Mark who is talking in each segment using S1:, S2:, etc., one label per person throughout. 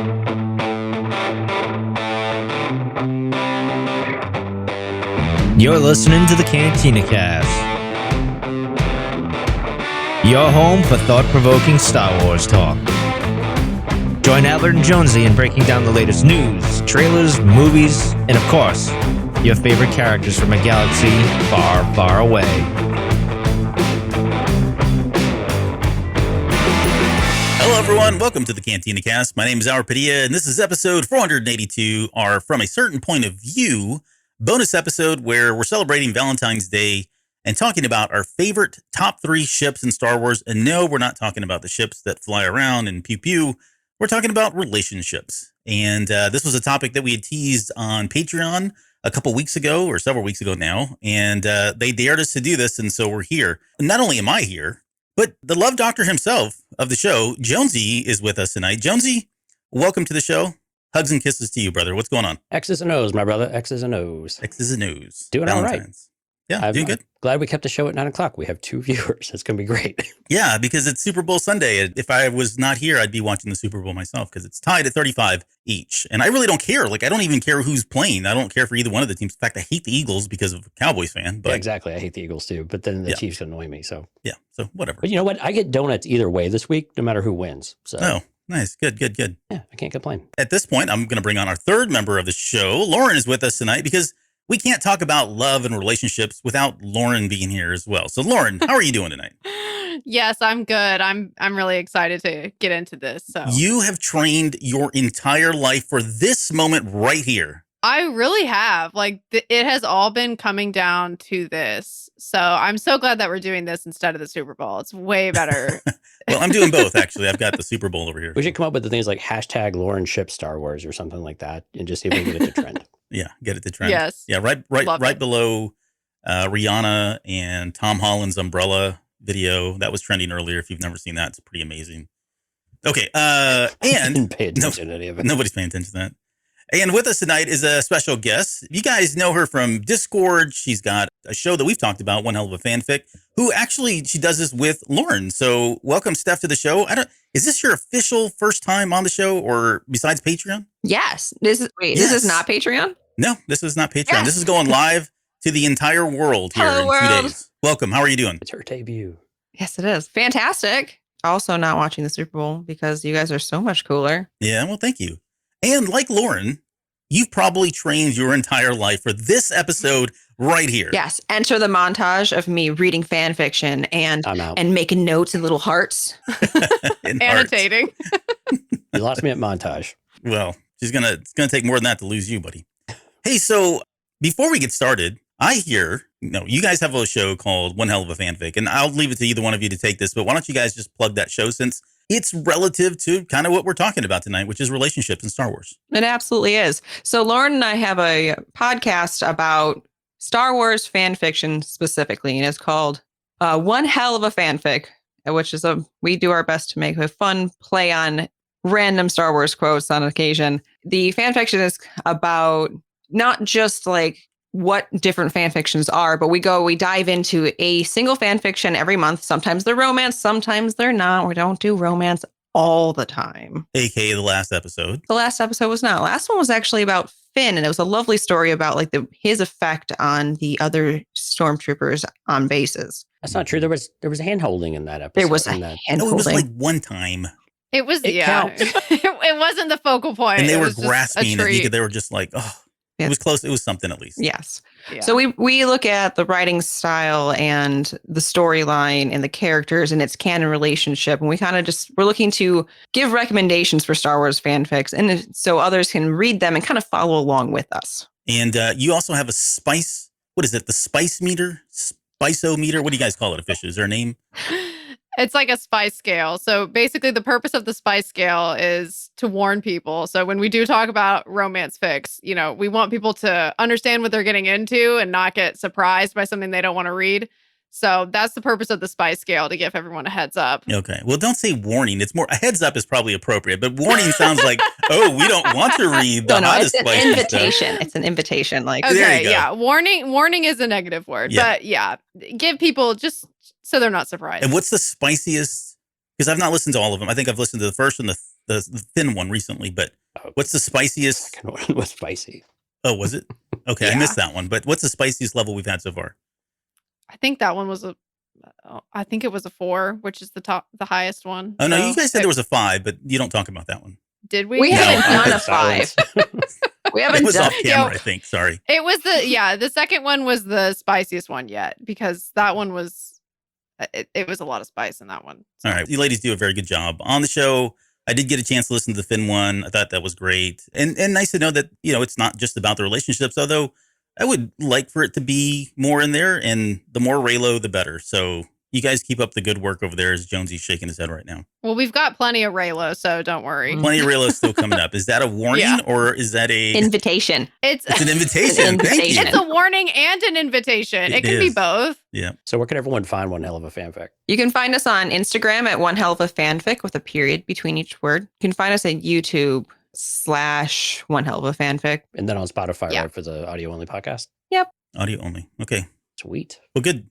S1: You're listening to the Cantina Cast, your home for thought-provoking Star Wars talk. Join Albert and Jonesy in breaking down the latest news, trailers, movies, and of course, your favorite characters from a galaxy far, far away.
S2: Hello, everyone. Welcome to the Cantina Cast. My name is Albert Padilla, and this is episode 482, our From a Certain Point of View bonus episode where we're celebrating Valentine's Day and talking about our favorite top 3 ships in Star Wars. And no, we're not talking about the ships that fly around and pew-pew. We're talking about relationships. And this was a topic that we had teased on Patreon a couple weeks ago, or several weeks ago now. And they dared us to do this, and so we're here. Not only am I here, but the love doctor himself of the show, Jonesy, is with us tonight. Jonesy, welcome to the show. Hugs and kisses to you, brother. What's going on?
S3: X's and O's, my brother. X's and O's.
S2: X's and O's.
S3: Doing all right.
S2: Yeah, doing good.
S3: Glad we kept the show at 9 o'clock. We have 2 viewers. It's going to be great.
S2: Yeah, because it's Super Bowl Sunday. If I was not here, I'd be watching the Super Bowl myself because it's tied at 35 each. And I really don't care. Like, I don't even care who's playing. I don't care for either one of the teams. In fact, I hate the Eagles because of a Cowboys fan. But
S3: yeah, exactly. I hate the Eagles too. But then the Chiefs annoy me. So
S2: yeah, so whatever.
S3: But you know what? I get donuts either way this week, no matter who wins. So
S2: nice. Good.
S3: Yeah, I can't complain.
S2: At this point, I'm going to bring on our third member of the show. Lauren is with us tonight because we can't talk about love and relationships without Lauren being here as well. So Lauren, how are you doing tonight?
S4: Yes, I'm good. I'm really excited to get into this. So
S2: you have trained your entire life for this moment right here.
S4: I really have. Like, it has all been coming down to this. So I'm so glad that we're doing this instead of the Super Bowl. It's way better.
S2: Well, I'm doing both, actually. I've got the Super Bowl over here.
S3: We should come up with the things like hashtag Lauren Ship Star Wars or something like that and just see if we can get it to trend.
S2: Yeah, get it to trend.
S4: Yes.
S2: Yeah, right below Rihanna and Tom Holland's umbrella video. That was trending earlier. If you've never seen that, it's pretty amazing. Okay, and
S3: didn't pay attention to any of it.
S2: Nobody's paying attention to that. And with us tonight is a special guest. You guys know her from Discord. She's got a show that we've talked about, One Hell of a Fanfic, who actually, she does this with Lauren. So welcome, Steph, to the show. Is this your official first time on the show or besides Patreon?
S5: Yes. This is not Patreon?
S2: No, this is not Patreon.
S5: Yes.
S2: This is going live to the entire world here
S5: Hello,
S2: in 2
S5: world.
S2: days. Welcome. How are you doing?
S3: It's her debut.
S5: Yes, it is. Fantastic. Also not watching the Super Bowl because you guys are so much cooler.
S2: Yeah, well, thank you. And like Lauren, you've probably trained your entire life for this episode right here.
S5: Yes. Enter the montage of me reading fan fiction and making notes in little hearts.
S4: Annotating.
S3: You lost me at montage.
S2: Well, it's gonna take more than that to lose you, buddy. Hey, so before we get started, you guys have a show called One Hell of a Fanfic, and I'll leave it to either one of you to take this, but why don't you guys just plug that show since it's relative to kind of what we're talking about tonight, which is relationships in Star Wars.
S5: It absolutely is. So Lauren and I have a podcast about Star Wars fan fiction specifically, and it's called One Hell of a Fanfic, which is we do our best to make a fun play on random Star Wars quotes on occasion. The fan fiction is about not just like what different fan fictions are, but we dive into a single fan fiction every month. Sometimes they're romance, sometimes they're not. We don't do romance all the time.
S2: AKA the last episode.
S5: The last episode was not. Last one was actually about Finn, and it was a lovely story about like his effect on the other stormtroopers on bases.
S3: That's not true. There was hand holding in that episode.
S5: There was a hand holding.
S2: It was like one time.
S4: It was,
S3: it counts.
S4: It wasn't the focal point.
S2: And they
S4: it
S2: were
S4: was
S2: grasping it. They were just like, oh. It was close. It was something at least.
S5: Yes.
S4: Yeah.
S5: So we look at the writing style and the storyline and the characters and its canon relationship. And we kind of we're looking to give recommendations for Star Wars fanfics. And so others can read them and kind of follow along with us.
S2: And you also have a spice. What is it? The spice meter? Spice-o-meter? What do you guys call it officially? Is there a name?
S4: It's like a spice scale. So basically the purpose of the spice scale is to warn people. So when we do talk about romance fics, we want people to understand what they're getting into and not get surprised by something they don't want to read. So that's the purpose of the spice scale, to give everyone a heads up.
S2: Okay. Well, don't say warning. It's more, a heads up is probably appropriate, but warning sounds like, oh, we don't want to read the hottest
S5: it's an
S2: spicy
S5: invitation.
S2: stuff.
S5: It's an invitation. Like,
S4: okay, yeah. Warning is a negative word, but yeah, give people just so they're not surprised.
S2: And what's the spiciest? Because I've not listened to all of them. I think I've listened to the first and the the thin one recently, but what's the spiciest?
S3: Second one was spicy.
S2: Oh, was it? Okay, I missed that one. But what's the spiciest level we've had so far?
S4: I think that one was I think it was a 4, which is the highest one.
S2: Oh, no,
S4: So
S2: you guys said there was a 5, but you don't talk about that one.
S4: Did we?
S5: We haven't
S3: No,
S5: done a
S3: silence.
S5: 5. We
S2: It
S5: haven't
S2: was
S5: done.
S2: off camera, I think. Sorry.
S4: It was the second one was the spiciest one yet, because that one was, it was a lot of spice in that one. So.
S2: All right. You ladies do a very good job on the show. I did get a chance to listen to the Finn one. I thought that was great. And nice to know that, it's not just about the relationships, although I would like for it to be more in there, and the more Raylo, the better. So you guys keep up the good work over there as Jonesy's shaking his head right now.
S4: Well, we've got plenty of Raylo, so don't worry.
S2: Plenty of Raylo still coming up. Is that a warning or is that a...
S5: Invitation.
S4: It's
S2: an invitation. Thank you.
S4: It's a warning and an invitation. It can be both.
S2: Yeah.
S3: So where can everyone find One Hell of a Fanfic?
S5: You can find us on Instagram at One Hell of a Fanfic with a period between each word. You can find us at YouTube / One Hell of a Fanfic.
S3: And then on Spotify, right, for the audio only podcast?
S5: Yep.
S2: Audio only. Okay.
S3: Sweet.
S2: Well, good.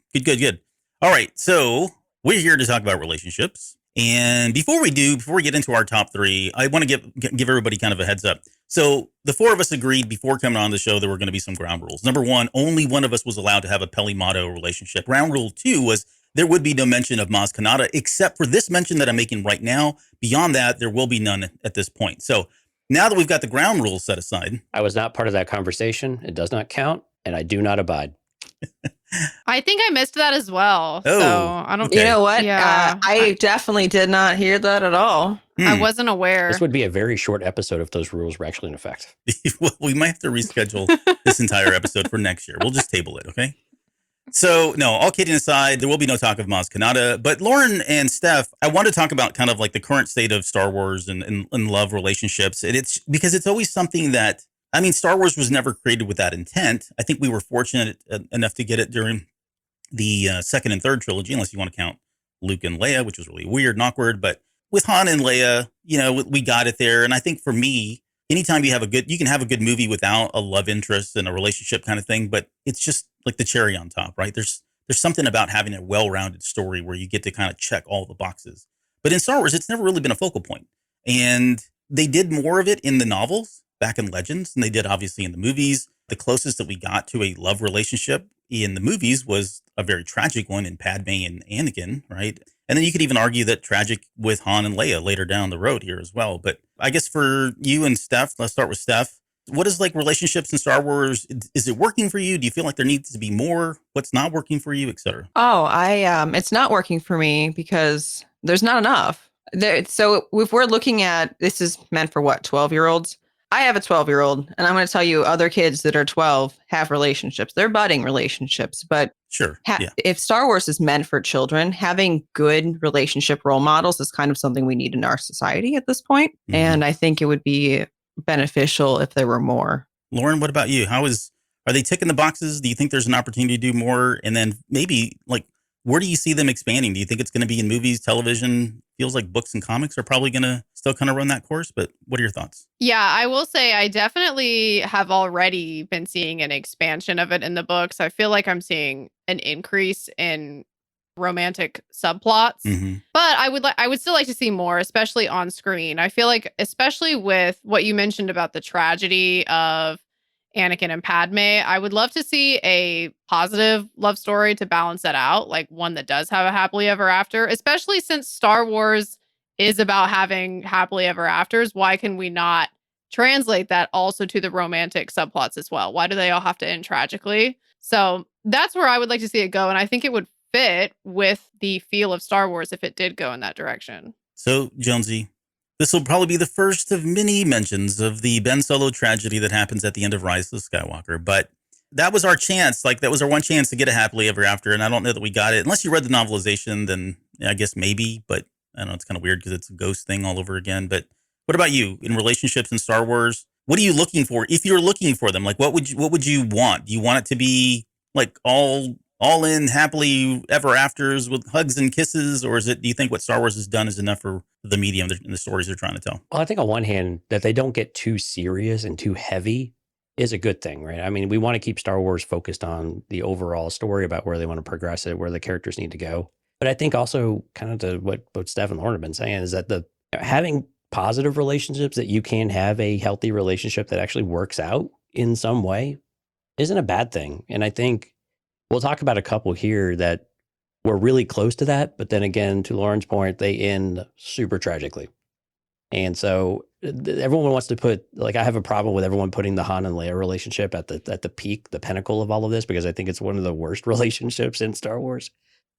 S2: All right. So we're here to talk about relationships. And before we get into our top 3, I want to give everybody kind of a heads up. So the 4 of us agreed before coming on the show there were going to be some ground rules. Number 1, only one of us was allowed to have a Peli Motto relationship. Ground rule 2 was there would be no mention of Maz Kanata except for this mention that I'm making right now. Beyond that, there will be none at this point. So now that we've got the ground rules set aside.
S3: I was not part of that conversation. It does not count, and I do not abide.
S4: I think I missed that as well.
S2: Oh,
S4: so I don't.
S2: okay.
S5: You know what?
S4: Yeah.
S5: I definitely did not hear that at all.
S4: I wasn't aware.
S3: This would be a very short episode if those rules were actually in effect.
S2: Well, we might have to reschedule this entire episode for next year. We'll just table it, okay? So, no, all kidding aside, there will be no talk of Maz Kanata. But Lauren and Steph, I want to talk about kind of like the current state of Star Wars and love relationships. And it's because it's always something that, I mean, Star Wars was never created with that intent. I think we were fortunate enough to get it during the second and third trilogy, unless you want to count Luke and Leia, which was really weird and awkward. But with Han and Leia, we got it there. And I think for me, anytime you can have a good movie without a love interest and a relationship kind of thing, but it's just like the cherry on top, right? There's something about having a well-rounded story where you get to kind of check all the boxes. But in Star Wars, it's never really been a focal point. And they did more of it in the novels back in Legends than they did obviously in the movies. The closest that we got to a love relationship in the movies was a very tragic one in Padme and Anakin, right? And then you could even argue that tragic with Han and Leia later down the road here as well. But I guess for you and Steph, let's start with Steph. What is like relationships in Star Wars? Is it working for you? Do you feel like there needs to be more? What's not working for you, et cetera?
S5: Oh, it's not working for me because there's not enough. So if we're looking at, this is meant for what, 12-year-olds? I have a 12-year-old, and I'm going to tell you other kids that are 12 have relationships. They're budding relationships, but
S2: sure,
S5: if Star Wars is meant for children, having good relationship role models is kind of something we need in our society at this point. Mm-hmm. And I think it would be beneficial if there were more.
S2: Lauren, what about you? Are they ticking the boxes? Do you think there's an opportunity to do more? And then maybe like, where do you see them expanding? Do you think it's going to be in movies, television? Feels like books and comics are probably going to still kind of run that course. But what are your thoughts?
S4: Yeah, I will say I definitely have already been seeing an expansion of it in the books. I feel like I'm seeing an increase in romantic subplots. Mm-hmm. But I would still like to see more, especially on screen. I feel like, especially with what you mentioned about the tragedy of Anakin and Padme, I would love to see a positive love story to balance that out, like one that does have a happily ever after, especially since Star Wars is about having happily ever afters. Why can we not translate that also to the romantic subplots as well? Why do they all have to end tragically? So that's where I would like to see it go. And I think it would fit with the feel of Star Wars if it did go in that direction.
S2: So, Jonesy, this will probably be the first of many mentions of the Ben Solo tragedy that happens at the end of Rise of Skywalker. But that was our chance. Like, that was our one chance to get a happily ever after. And I don't know that we got it. Unless you read the novelization, then I guess maybe. But I don't know, it's kind of weird because it's a ghost thing all over again. But what about you in relationships in Star Wars? What are you looking for? If you're looking for them, like what would you want? Do you want it to be like all in happily ever afters with hugs and kisses? Or do you think what Star Wars has done is enough for the medium and the stories they're trying to tell?
S3: Well, I think on one hand, that they don't get too serious and too heavy is a good thing, right? I mean, we want to keep Star Wars focused on the overall story about where they want to progress it, where the characters need to go. But I think also kind of to what both Steph and Lauren have been saying is that having positive relationships, that you can have a healthy relationship that actually works out in some way, isn't a bad thing. And I think we'll talk about a couple here that were really close to that, but then again, to Lauren's point, they end super tragically. And so everyone wants to put, like, I have a problem with everyone putting the Han and Leia relationship at the peak, the pinnacle of all of this, because I think it's one of the worst relationships in Star Wars.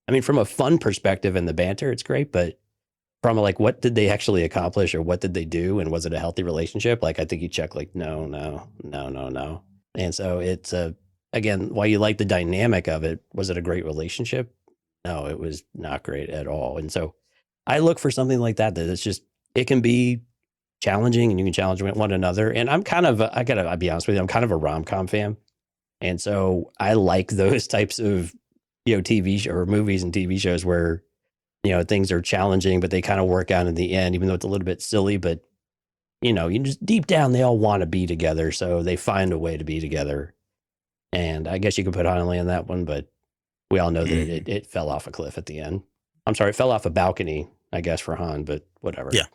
S3: I mean, from a fun perspective and the banter, it's great, but from like, what did they actually accomplish, or what did they do, and was it a healthy relationship? Like, I think you check like, no. And so it's again, while you like the dynamic of it, was it a great relationship? No, it was not great at all. And so I look for something like that it's just, it can be challenging, and you can challenge one another. And I'm kind of, I'll be honest with you, I'm kind of a rom-com fan. And so I like those types of, TV show or movies and TV shows where, things are challenging, but they kind of work out in the end, even though it's a little bit silly, but you just deep down, they all want to be together. So they find a way to be together. And I guess you could put Han and Leia on that one, but we all know that it fell off a cliff at the end. I'm sorry, it fell off a balcony, I guess, for Han, but whatever.
S2: Yeah.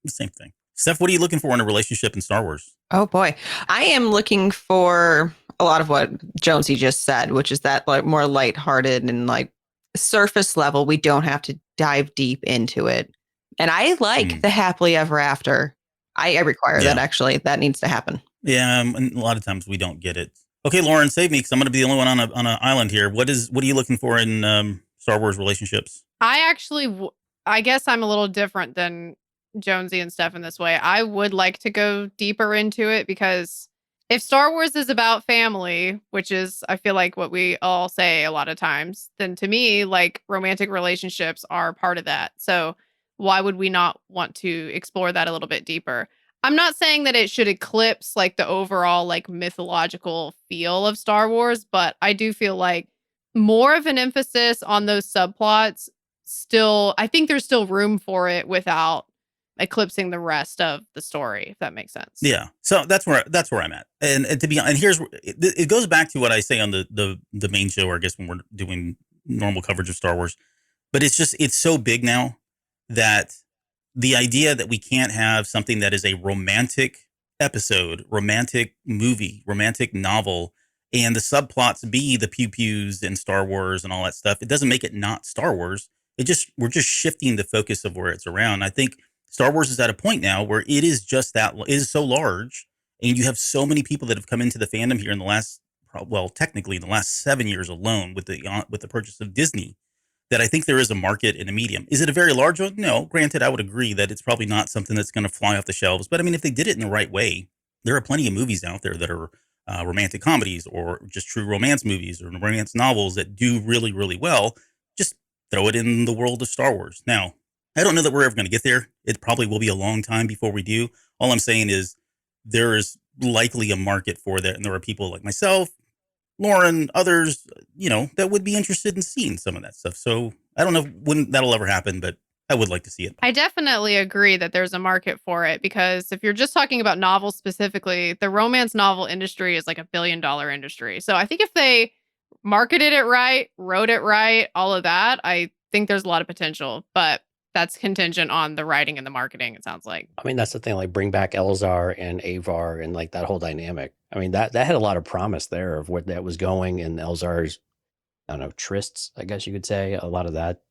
S2: The same thing. Steph, what are you looking for in a relationship in Star Wars?
S5: Oh boy. I am looking for a lot of what Jonesy just said, which is that like more lighthearted and like surface level. We don't have to dive deep into it. And I like the happily ever after. I require that, actually. That needs to happen.
S2: Yeah, and a lot of times we don't get it. Okay, Lauren, save me, because I'm going to be the only one on an island here. What are you looking for in Star Wars relationships?
S4: I guess I'm a little different than Jonesy and Steph in this way. I would like to go deeper into it, because if Star Wars is about family, which is, I feel like, what we all say a lot of times, then to me, like, romantic relationships are part of that. So why would we not want to explore that a little bit deeper? I'm not saying that it should eclipse like the overall like mythological feel of Star Wars, but I do feel like more of an emphasis on those subplots still, I think there's still room for it without eclipsing the rest of the story, if that makes sense.
S2: Yeah. So that's where I'm at. And here's, it goes back to what I say on the main show, or I guess when we're doing normal coverage of Star Wars, but it's so big now that the idea that we can't have something that is a romantic episode, romantic movie, romantic novel, and the subplots be the pew-pews and Star Wars and all that stuff, it doesn't make it not Star Wars. We're just shifting the focus of where it's around. I think Star Wars is at a point now where it is just that, it is so large, and you have so many people that have come into the fandom here in the last, technically in the last 7 years alone with the purchase of Disney, that I think there is a market in a medium. Is it a very large one? No. Granted, I would agree that it's probably not something that's going to fly off the shelves. But I mean, if they did it in the right way, there are plenty of movies out there that are romantic comedies, or just true romance movies, or romance novels that do really, really well. Just throw it in the world of Star Wars. Now, I don't know that we're ever going to get there. It probably will be a long time before we do. All I'm saying is there is likely a market for that. And there are people like myself, Lauren, others, that would be interested in seeing some of that stuff. So I don't know when that'll ever happen, but I would like to see it.
S4: I definitely agree that there's a market for it, because if you're just talking about novels specifically, the romance novel industry is like $1 billion industry. So I think if they marketed it right, wrote it right, all of that, I think there's a lot of potential, but that's contingent on the writing and the marketing, it sounds like.
S3: I mean, that's the thing, like bring back Elzar and Avar and like that whole dynamic. I mean, that had a lot of promise there of where that was going, and Elzar's, I don't know, trysts, I guess you could say, a lot of that.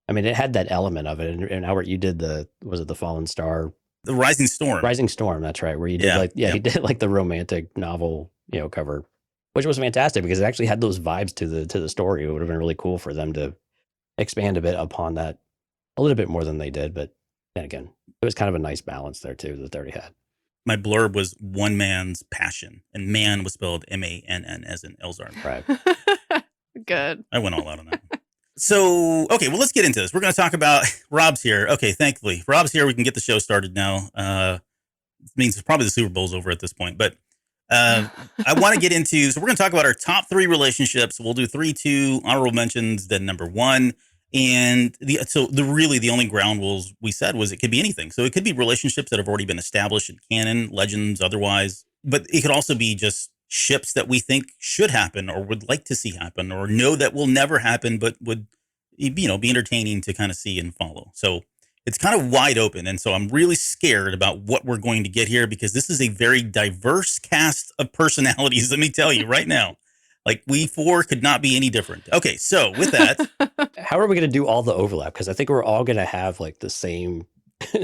S3: I mean, it had that element of it. And Albert, you did the Fallen Star?
S2: The Rising Storm.
S3: Rising Storm, that's right. Where you did he did like the romantic novel, cover, which was fantastic because it actually had those vibes to the story. It would have been really cool for them to expand a bit upon that a little bit more than they did. But then again, it was kind of a nice balance there too that they already had.
S2: My blurb was one man's passion, and man was spelled MANN as in Elzar.
S3: Right.
S4: Good.
S2: I went all out on that. So, okay, well, let's get into this. We're going to talk about Rob's here. Okay, thankfully, Rob's here. We can get the show started now. It means probably the Super Bowl's over at this point. But I want to get into, so we're going to talk about our top 3 relationships. We'll do 3, 2, honorable mentions, then number 1. And the only ground rules we said was it could be anything. So it could be relationships that have already been established in canon, legends, otherwise. But it could also be just ships that we think should happen or would like to see happen or know that will never happen, but would, be entertaining to kind of see and follow. So it's kind of wide open. And so I'm really scared about what we're going to get here because this is a very diverse cast of personalities. Let me tell you right now, like we four could not be any different. Okay. So with that,
S3: How are we going to do all the overlap? Because I think we're all going to have like the same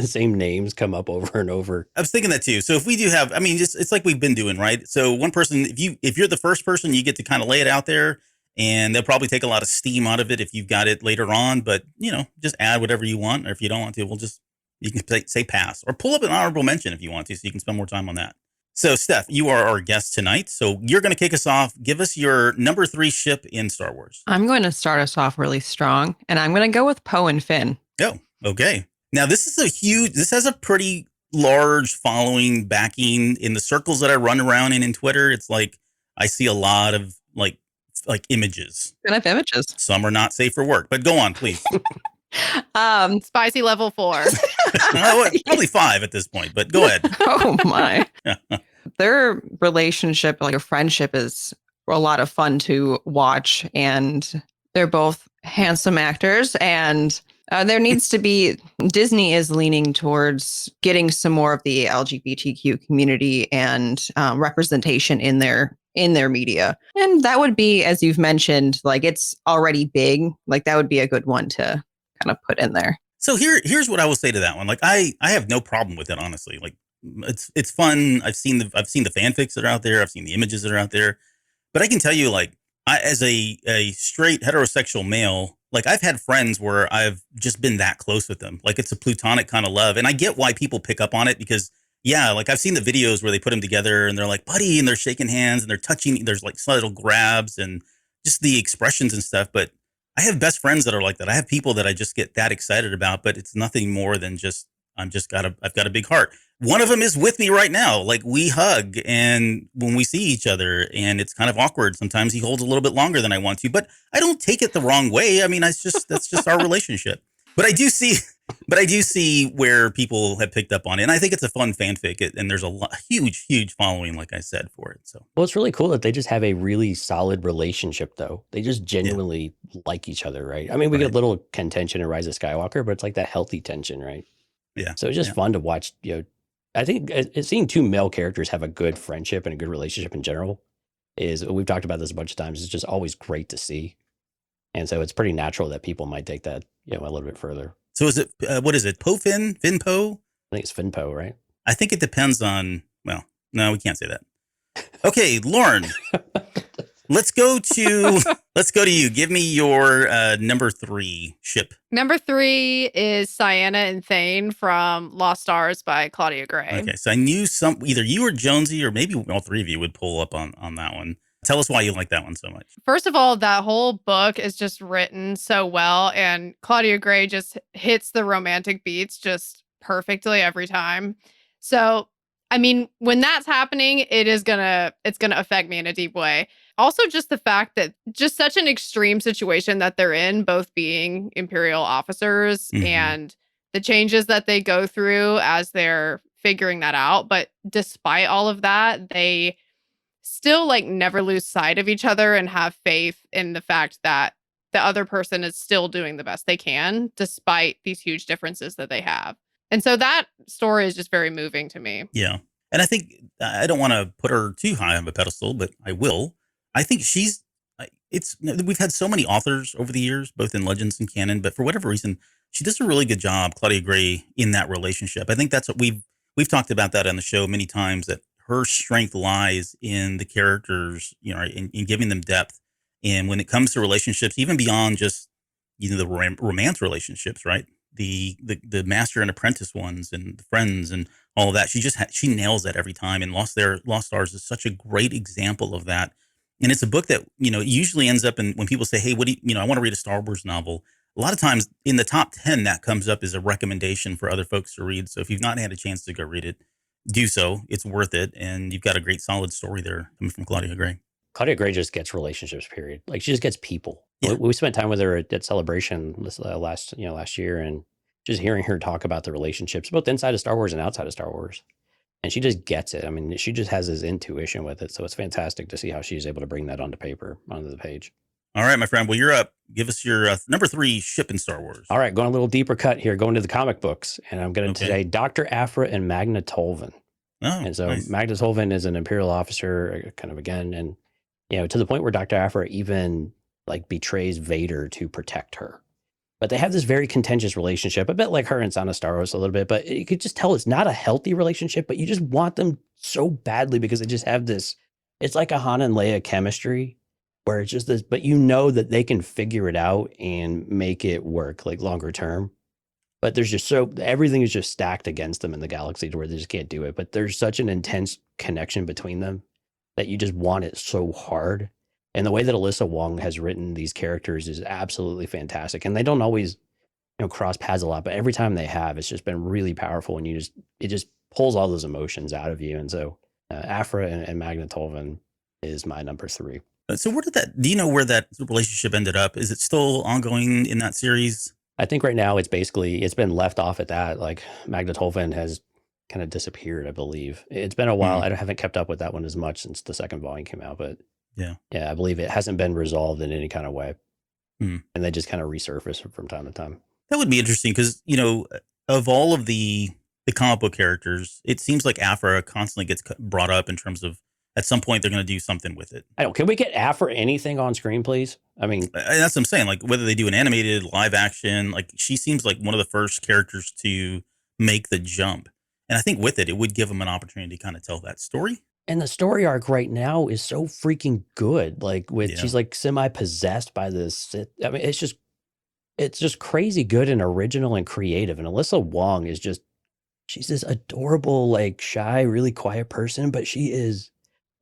S3: same names come up over and over.
S2: I was thinking that too. So if we do have, I mean, just it's like we've been doing, right? So one person, if you're the first person, you get to kind of lay it out there, and they'll probably take a lot of steam out of it if you've got it later on. But just add whatever you want, or if you don't want to, you can say pass or pull up an honorable mention if you want to, so you can spend more time on that. So Steph, you are our guest tonight, so you're going to kick us off. Give us your number 3 ship in Star Wars.
S5: I'm going to start us off really strong, and I'm going to go with Poe and Finn.
S2: Oh, okay. Now, this has a pretty large following backing in the circles that I run around in Twitter. It's like I see a lot of like images.
S5: Kind of images.
S2: Some are not safe for work, but go on, please.
S4: Spicy level 4.
S2: Probably 5 at this point, but go ahead.
S5: Oh my. Their relationship, like a friendship, is a lot of fun to watch, and they're both handsome actors, and there needs to be, Disney is leaning towards getting some more of the LGBTQ community and representation in their media. And that would be, as you've mentioned, like it's already big. Like that would be a good one to kind of put in there.
S2: So here's what I will say to that one. Like I have no problem with it, honestly. Like it's fun. I've seen the fanfics that are out there. I've seen the images that are out there. But I can tell you, like, as a straight heterosexual male, like I've had friends where I've just been that close with them. Like it's a platonic kind of love. And I get why people pick up on it because, yeah, like I've seen the videos where they put them together and they're like, buddy, and they're shaking hands and they're touching. There's like subtle grabs and just the expressions and stuff. But I have best friends that are like that. I have people that I just get that excited about, but it's nothing more than just, I've got a big heart. One of them is with me right now. Like we hug and when we see each other, and it's kind of awkward. Sometimes he holds a little bit longer than I want to, but I don't take it the wrong way. I mean, that's just our relationship. But I do see where people have picked up on it. And I think it's a fun fanfic, and there's a huge following, like I said, for it. So,
S3: well, it's really cool that they just have a really solid relationship, though. They just genuinely like each other, right? I mean, we get a little contention in Rise of Skywalker, but it's like that healthy tension, right?
S2: Yeah.
S3: So it's just fun to watch. I think seeing two male characters have a good friendship and a good relationship in general we've talked about this a bunch of times. It's just always great to see. And so it's pretty natural that people might take that, a little bit further.
S2: So is it, what is it? Finn Poe?
S3: I think it's Finn Poe, right?
S2: I think it depends on, well, no, we can't say that. Okay, Lauren, let's go to you. Give me your number 3 ship.
S4: Number 3 is Ciena and Thane from Lost Stars by Claudia Gray.
S2: Okay, so I knew either you or Jonesy, or maybe all 3 of you would pull up on that one. Tell us why you like that one so much.
S4: First of all, that whole book is just written so well, and Claudia Gray just hits the romantic beats just perfectly every time. So, I mean, when that's happening, it's gonna affect me in a deep way. Also, just the fact that just such an extreme situation that they're in, both being Imperial officers and the changes that they go through as they're figuring that out. But despite all of that, they still like never lose sight of each other and have faith in the fact that the other person is still doing the best they can despite these huge differences that they have. And so that story is just very moving to me.
S2: Yeah. And I think I don't want to put her too high on a pedestal, but I will. I think we've had so many authors over the years, both in Legends and canon, but for whatever reason, she does a really good job, Claudia Gray, in that relationship. I think that's what we've talked about that on the show many times, that her strength lies in the characters, in giving them depth. And when it comes to relationships, even beyond just, the romance relationships, right? The master and apprentice ones and the friends and all of that. She nails that every time. And Lost Stars is such a great example of that. And it's a book that, usually ends up in, when people say, hey, I want to read a Star Wars novel. A lot of times in the top 10, that comes up as a recommendation for other folks to read. So if you've not had a chance to go read it, do so. It's worth it. And you've got a great solid story there coming from Claudia Gray.
S3: Claudia Gray just gets relationships, period. Like she just gets people.
S2: Yeah.
S3: We spent time with her at Celebration last year, and just hearing her talk about the relationships, both inside of Star Wars and outside of Star Wars. And she just gets it. I mean, she just has this intuition with it. So it's fantastic to see how she's able to bring that onto the page.
S2: All right, my friend. Well, you're up. Give us your number 3 ship in Star Wars.
S3: All right, going a little deeper cut here, going to the comic books, and I'm going to say Dr. Aphra and Magna Tolvan.
S2: Oh,
S3: and so
S2: nice.
S3: Magna Tolvan is an Imperial officer, kind of again, and to the point where Dr. Aphra even like betrays Vader to protect her. But they have this very contentious relationship, a bit like her and Son of Star Wars a little bit, but you could just tell it's not a healthy relationship, but you just want them so badly because they just have this, it's like a Han and Leia chemistry where it's just this, but that they can figure it out and make it work like longer term. But there's just everything is just stacked against them in the galaxy to where they just can't do it. But there's such an intense connection between them that you just want it so hard. And the way that Alyssa Wong has written these characters is absolutely fantastic. And they don't always, cross paths a lot, but every time they have, it's just been really powerful. And it just pulls all those emotions out of you. And so Aphra and Magna Tolvan is my number 3.
S2: So do you know where that relationship ended up? Is it still ongoing in that series?
S3: I think right now it's been left off at that. Like Magna Tolvan has kind of disappeared, I believe. It's been a while. I haven't kept up with that one as much since the second volume came out, but yeah, I believe it hasn't been resolved in any kind of way. And they just kind of resurface from time to time. That
S2: would be interesting because, of all of the comic book characters, it seems like Aphra constantly gets brought up in terms of at some point they're going to do something with it.
S3: Can we get Aphra anything on screen, please? I mean,
S2: that's what I'm saying. Like whether they do an animated, live action, like she seems like one of the first characters to make the jump. And I think with it would give them an opportunity to kind of tell that story.
S3: And the story arc right now is so freaking good. Like she's like semi-possessed by this. I mean, it's just crazy good and original and creative. And Alyssa Wong she's this adorable, like shy, really quiet person, but she is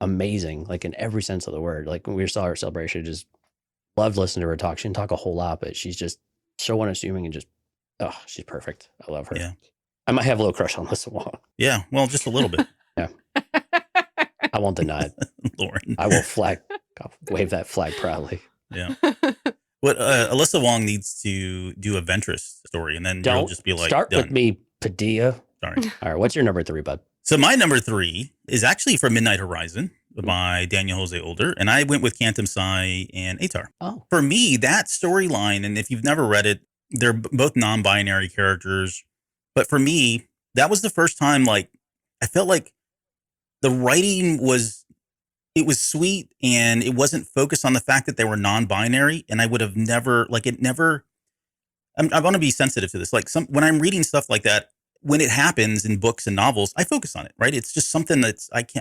S3: amazing, like in every sense of the word. Like when we saw her celebration, just loved listening to her talk. She didn't talk a whole lot, but she's just so unassuming and she's perfect. I love her.
S2: Yeah.
S3: I might have a little crush on Alyssa Wong.
S2: Yeah, well, just a little bit.
S3: Yeah. I won't deny it.
S2: Lauren.
S3: I will I'll wave that flag proudly.
S2: Yeah. What Alyssa Wong needs to do a Ventress story, and then you'll just be like,
S3: start
S2: done.
S3: with me, Padilla.
S2: Sorry.
S3: All right, what's your number 3, bud?
S2: So my number 3 is actually from Midnight Horizon by Daniel Jose Older, and I went with Cantum Psy and Atar.
S3: Oh.
S2: For me, that storyline, and if you've never read it, they're both non-binary characters. But for me, that was the first time, like, I felt like the writing was sweet and it wasn't focused on the fact that they were non-binary. And I would have never, like, I want to be sensitive to this. Like when I'm reading stuff like that, when it happens in books and novels, I focus on it, right? It's just something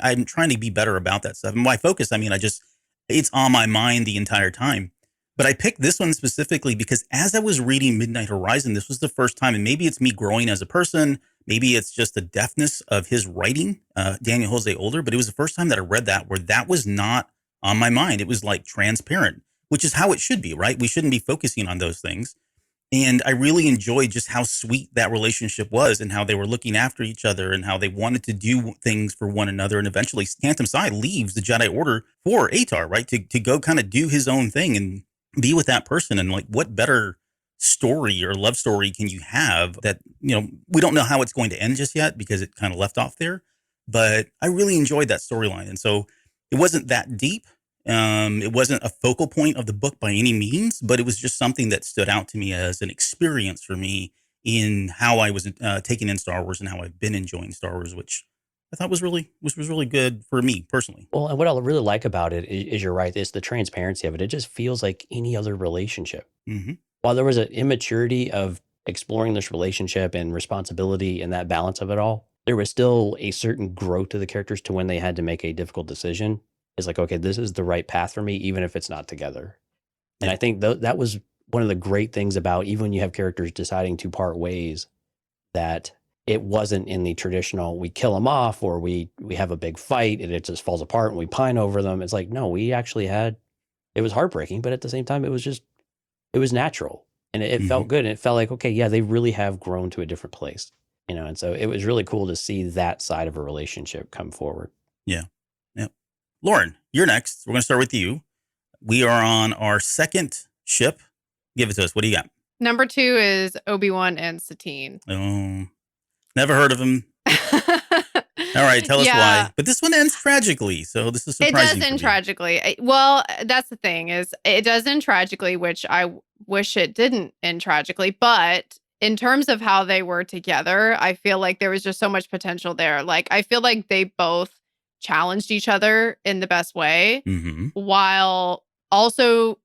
S2: I'm trying to be better about that stuff. And by focus, I mean, it's on my mind the entire time. But I picked this one specifically because as I was reading Midnight Horizon, this was the first time, and maybe it's me growing as a person, maybe it's just the deftness of his writing, Daniel Jose Older, but it was the first time that I read that where that was not on my mind. It was like transparent, which is how it should be, right? We shouldn't be focusing on those things. And I really enjoyed just how sweet that relationship was and how they were looking after each other and how they wanted to do things for one another. And eventually Cantum Psy leaves the Jedi Order for Atar, right? To go kind of do his own thing and be with that person. And like, what better story or love story can you have that, we don't know how it's going to end just yet because it kind of left off there. But I really enjoyed that storyline. And so it wasn't that deep. It wasn't a focal point of the book by any means, but it was just something that stood out to me as an experience for me in how I was taking in Star Wars and how I've been enjoying Star Wars, which I thought was really good for me personally.
S3: Well, and what I really like about it is you're right. It's the transparency of it. It just feels like any other relationship.
S2: Mm-hmm.
S3: While there was an immaturity of exploring this relationship and responsibility and that balance of it all, there was still a certain growth to the characters to when they had to make a difficult decision. It's like, okay, this is the right path for me, even if it's not together. And I think that was one of the great things about even when you have characters deciding to part ways, that it wasn't in the traditional, we kill them off or we have a big fight and it just falls apart and we pine over them. It's like, no, we actually it was heartbreaking, but at the same time, it was natural and it felt good. And it felt like, okay, yeah, they really have grown to a different place, and so it was really cool to see that side of a relationship come forward.
S2: Yeah. Lauren, you're next. We're going to start with you. We are on our second ship. Give it to us. What do you got?
S4: Number 2 is Obi-Wan and Satine.
S2: Oh, never heard of him. All right, tell us
S4: Yeah.
S2: why. But this one ends tragically, so this is
S4: It
S2: surprising.
S4: does
S2: for
S4: end
S2: me.
S4: tragically. Well, that's the thing is it does end tragically, which I wish it didn't end tragically. But in terms of how they were together, I feel like there was just so much potential there. Like I feel like they both challenged each other in the best way,
S2: Mm-hmm.
S4: while also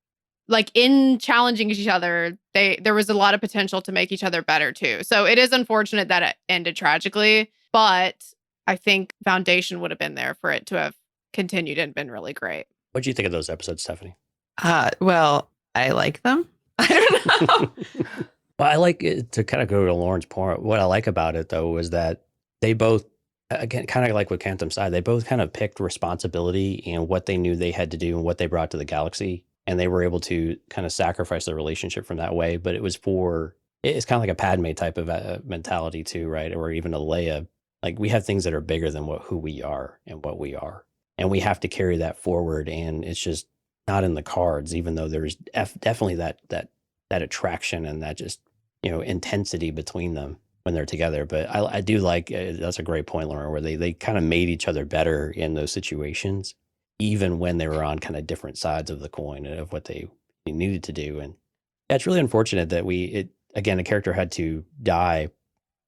S4: like in challenging each other, there was a lot of potential to make each other better too. So it is unfortunate that it ended tragically, but I think foundation would have been there for it to have continued and been really great.
S3: What do you think of those episodes, Stephanie?
S5: Well, I like them. I don't know.
S3: Well, I like it, to kind of go to Lauren's point. What I like about it, though, is that they both, again, kind of like with Cantum Side, they both kind of picked responsibility and what they knew they had to do and what they brought to the galaxy. And they were able to kind of sacrifice their relationship from that way. But it was it's kind of like a Padme type of mentality, too, right? Or even a Leia. Like we have things that are bigger than who we are and what we are. And we have to carry that forward. And it's just not in the cards, even though there's definitely that attraction and that just, intensity between them when they're together. But I do like, that's a great point, Lauren, where they kind of made each other better in those situations, even when they were on kind of different sides of the coin of what they needed to do. And yeah, it's really unfortunate that again, a character had to die.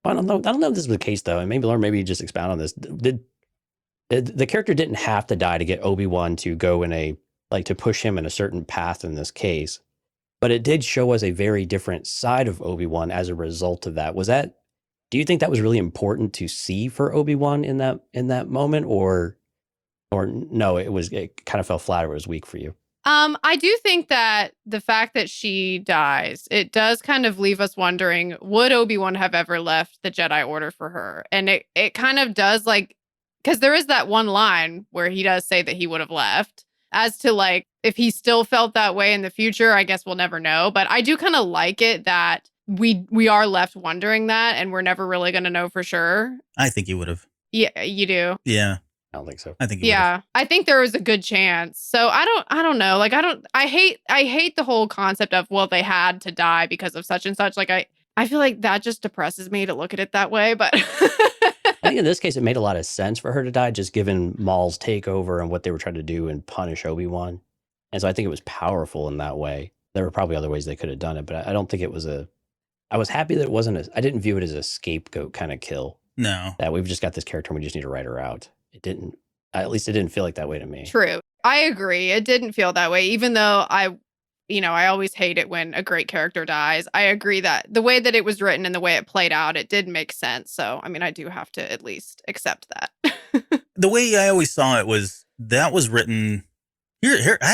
S3: I don't know if this was the case though. And maybe Lauren, maybe you just expound on this. The character didn't have to die to get Obi-Wan to go to push him in a certain path in this case. But it did show us a very different side of Obi-Wan as a result of that. Do you think that was really important to see for Obi-Wan in that moment, or no, it kind of fell flat, or it was weak for you?
S4: I do think that the fact that she dies, it does kind of leave us wondering, would Obi-Wan have ever left the Jedi Order for her? And it kind of does, like, because there is that one line where he does say that he would have left. As to like, if he still felt that way in the future, I guess we'll never know. But I do kind of like it that we are left wondering that, and we're never really going to know for sure.
S2: I think you would have.
S4: Yeah, you do.
S2: Yeah.
S3: I don't think so.
S2: I think you
S4: Yeah, I think there was a good chance. So I don't know. Like I hate the whole concept of, well, they had to die because of such and such. Like I feel like that just depresses me to look at it that way. But
S3: I think in this case, it made a lot of sense for her to die, just given Maul's takeover and what they were trying to do and punish Obi-Wan. And so I think it was powerful in that way. There were probably other ways they could have done it, but I don't think it was I was happy that it wasn't I didn't view it as a scapegoat kind of kill.
S2: No.
S3: That we've just got this character and we just need to write her out. At least it didn't feel like that way to me.
S4: True. I agree. It didn't feel that way, even though I always hate it when a great character dies. I agree that the way that it was written and the way it played out, it did make sense. So, I mean, I do have to at least accept that.
S2: The way I always saw it was that was written here. I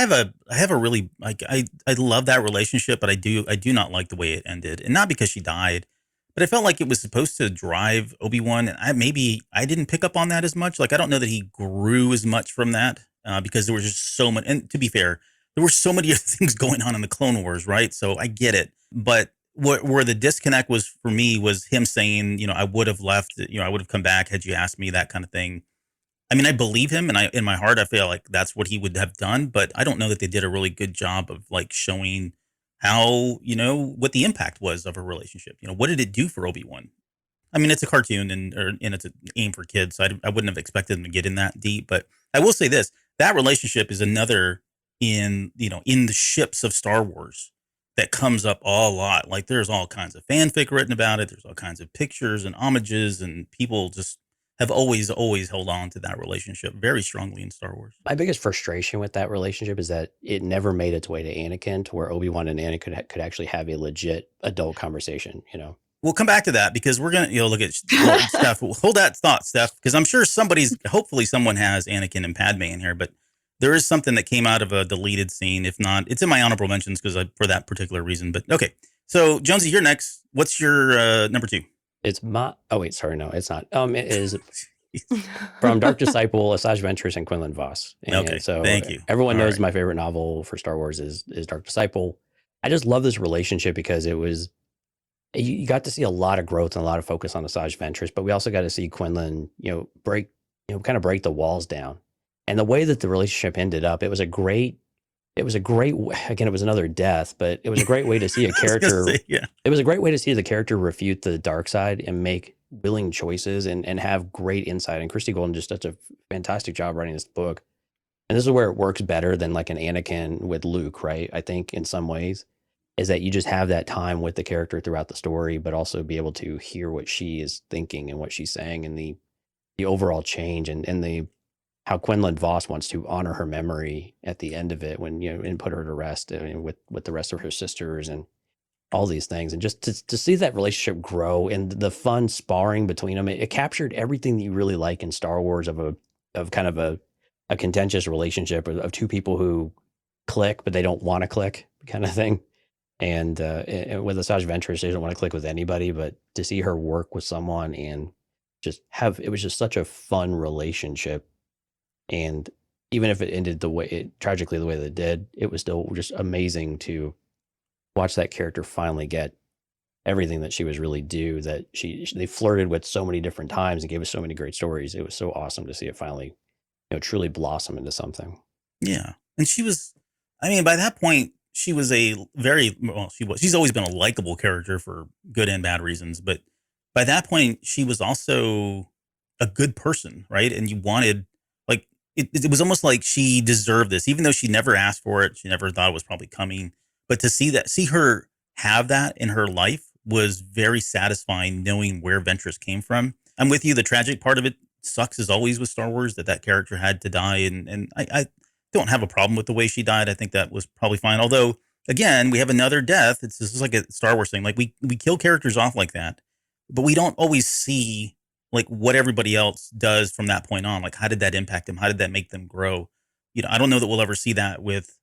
S2: have a really, like, I love that relationship, but I do not like the way it ended, and not because she died, but I felt like it was supposed to drive Obi-Wan, and I didn't pick up on that as much. Like, I don't know that he grew as much from that because there was just so much. And to be fair, there were so many other things going on in the Clone Wars, right? So I get it. But where the disconnect was for me was him saying, I would have left, I would have come back had you asked me, that kind of thing. I mean, I believe him, and in my heart, I feel like that's what he would have done. But I don't know that they did a really good job of like showing how, what the impact was of a relationship. What did it do for Obi-Wan? I mean, it's a cartoon and it's an aim for kids. So I wouldn't have expected them to get in that deep. But I will say this, that relationship is another in the ships of Star Wars that comes up a lot. Like there's all kinds of fanfic written about it. There's all kinds of pictures and homages, and people just have always held on to that relationship very strongly in Star Wars.
S3: My biggest frustration with that relationship is that it never made its way to Anakin, to where Obi-Wan and Anakin could actually have a legit adult conversation,
S2: We'll come back to that because we're going to, look at Steph. Hold that thought, Steph, because I'm sure hopefully someone has Anakin and Padme in here, but there is something that came out of a deleted scene. If not, it's in my honorable mentions for that particular reason. But okay. So Jonesy, you're next. What's your number 2?
S3: It's oh wait, sorry, no, it's not. It is from Dark Disciple, Asajj Ventress, and Quinlan Vos. And
S2: okay,
S3: so
S2: thank you.
S3: Everyone knows my favorite novel for Star Wars is Dark Disciple. I just love this relationship because it was, you got to see a lot of growth and a lot of focus on Asajj Ventress, but we also got to see Quinlan, break the walls down. And the way that the relationship ended up, it was a great, again, it was another death, but it was a great way to see a character. It was a great way to see the character refute the dark side and make willing choices and have great insight. And Christy Golden just does a fantastic job writing this book. And this is where it works better than like an Anakin with Luke, right? I think in some ways is that you just have that time with the character throughout the story, but also be able to hear what she is thinking and what she's saying and the overall change and the how Quinlan Voss wants to honor her memory at the end of it when, you know, and put her to rest with the rest of her sisters and all these things. And just to see that relationship grow and the fun sparring between them, it captured everything that you really like in Star Wars of kind of a contentious relationship of two people who click, but they don't want to click kind of thing. And with Asajj Ventress, she doesn't want to click with anybody, but to see her work with someone and it was just such a fun relationship. And even if it ended tragically the way that it did, it was still just amazing to watch that character finally get everything that she was really due, that they flirted with so many different times and gave us so many great stories. It was so awesome to see it finally, you know, truly blossom into something.
S2: Yeah. And by that point, she was she's always been a likable character for good and bad reasons. But by that point, she was also a good person, right? And you wanted, like, it was almost like she deserved this, even though she never asked for it. She never thought it was probably coming. But to see her have that in her life was very satisfying, knowing where Ventress came from. I'm with you. The tragic part of it sucks as always with Star Wars that character had to die. And I don't have a problem with the way she died. I think that was probably fine. Although, again, we have another death. This is like a Star Wars thing. Like we kill characters off like that, but we don't always see like what everybody else does from that point on. Like, how did that impact them? How did that make them grow? You know, I don't know that we'll ever see that with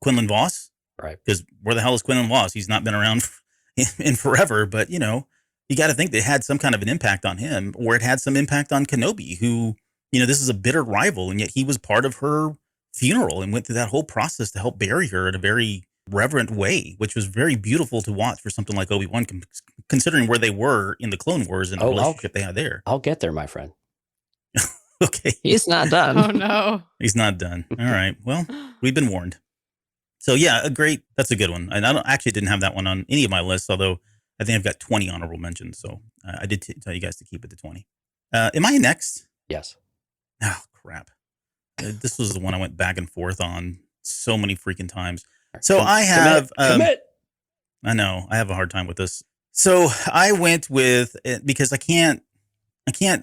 S2: Quinlan Voss.
S3: Right. Because
S2: where the hell is Quinlan Voss? He's not been around in forever, but you know, you got to think they had some kind of an impact on him, or it had some impact on Kenobi, who, you know, this is a bitter rival. And yet he was part of her funeral and went through that whole process to help bury her in a very reverent way, which was very beautiful to watch for something like Obi-Wan, considering where they were in the Clone Wars and the relationship they had there.
S3: I'll get there, my friend.
S2: Okay.
S5: He's not done.
S4: Oh, no.
S2: He's not done. All right. Well, we've been warned. So yeah, that's a good one. And I didn't have that one on any of my lists, although I think I've got 20 honorable mentions. So I did tell you guys to keep it to 20. Am I next?
S3: Yes.
S2: Oh, crap. This was the one I went back and forth on so many freaking times. So I have,
S3: commit.
S2: I know I have a hard time with this. So I went with it because I can't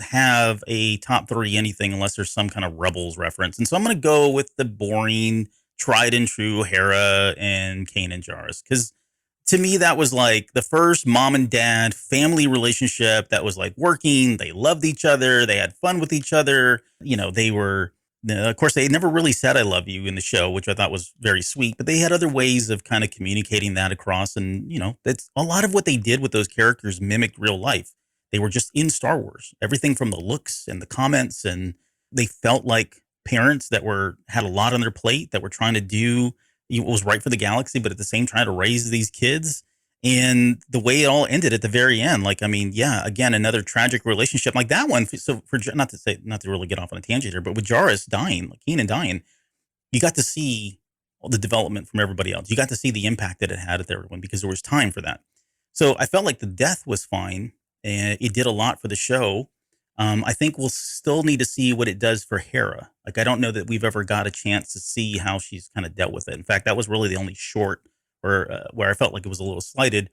S2: have a top 3 anything unless there's some kind of Rebels reference. And so I'm going to go with the boring, tried and true Hera and Kanan Jarrus, because to me that was like the first mom and dad family relationship that was like working. They loved each other, they had fun with each other, you know. They were, of course, they never really said I love you in the show, which I thought was very sweet, but they had other ways of kind of communicating that across. And you know, that's a lot of what they did with those characters mimicked real life. They were just in Star Wars, everything from the looks and the comments, and they felt like parents that had a lot on their plate, that were trying to do what was right for the galaxy, but at the same time trying to raise these kids. And the way it all ended at the very end, like, I mean, yeah, again, another tragic relationship like that one. So for not to really get off on a tangent here, but with Jarrus dying, like Kanan dying, you got to see all the development from everybody else. You got to see the impact that it had at everyone because there was time for that. So I felt like the death was fine and it did a lot for the show. I think we'll still need to see what it does for Hera. Like, I don't know that we've ever got a chance to see how she's kind of dealt with it. In fact, that was really the only short where I felt like it was a little slighted.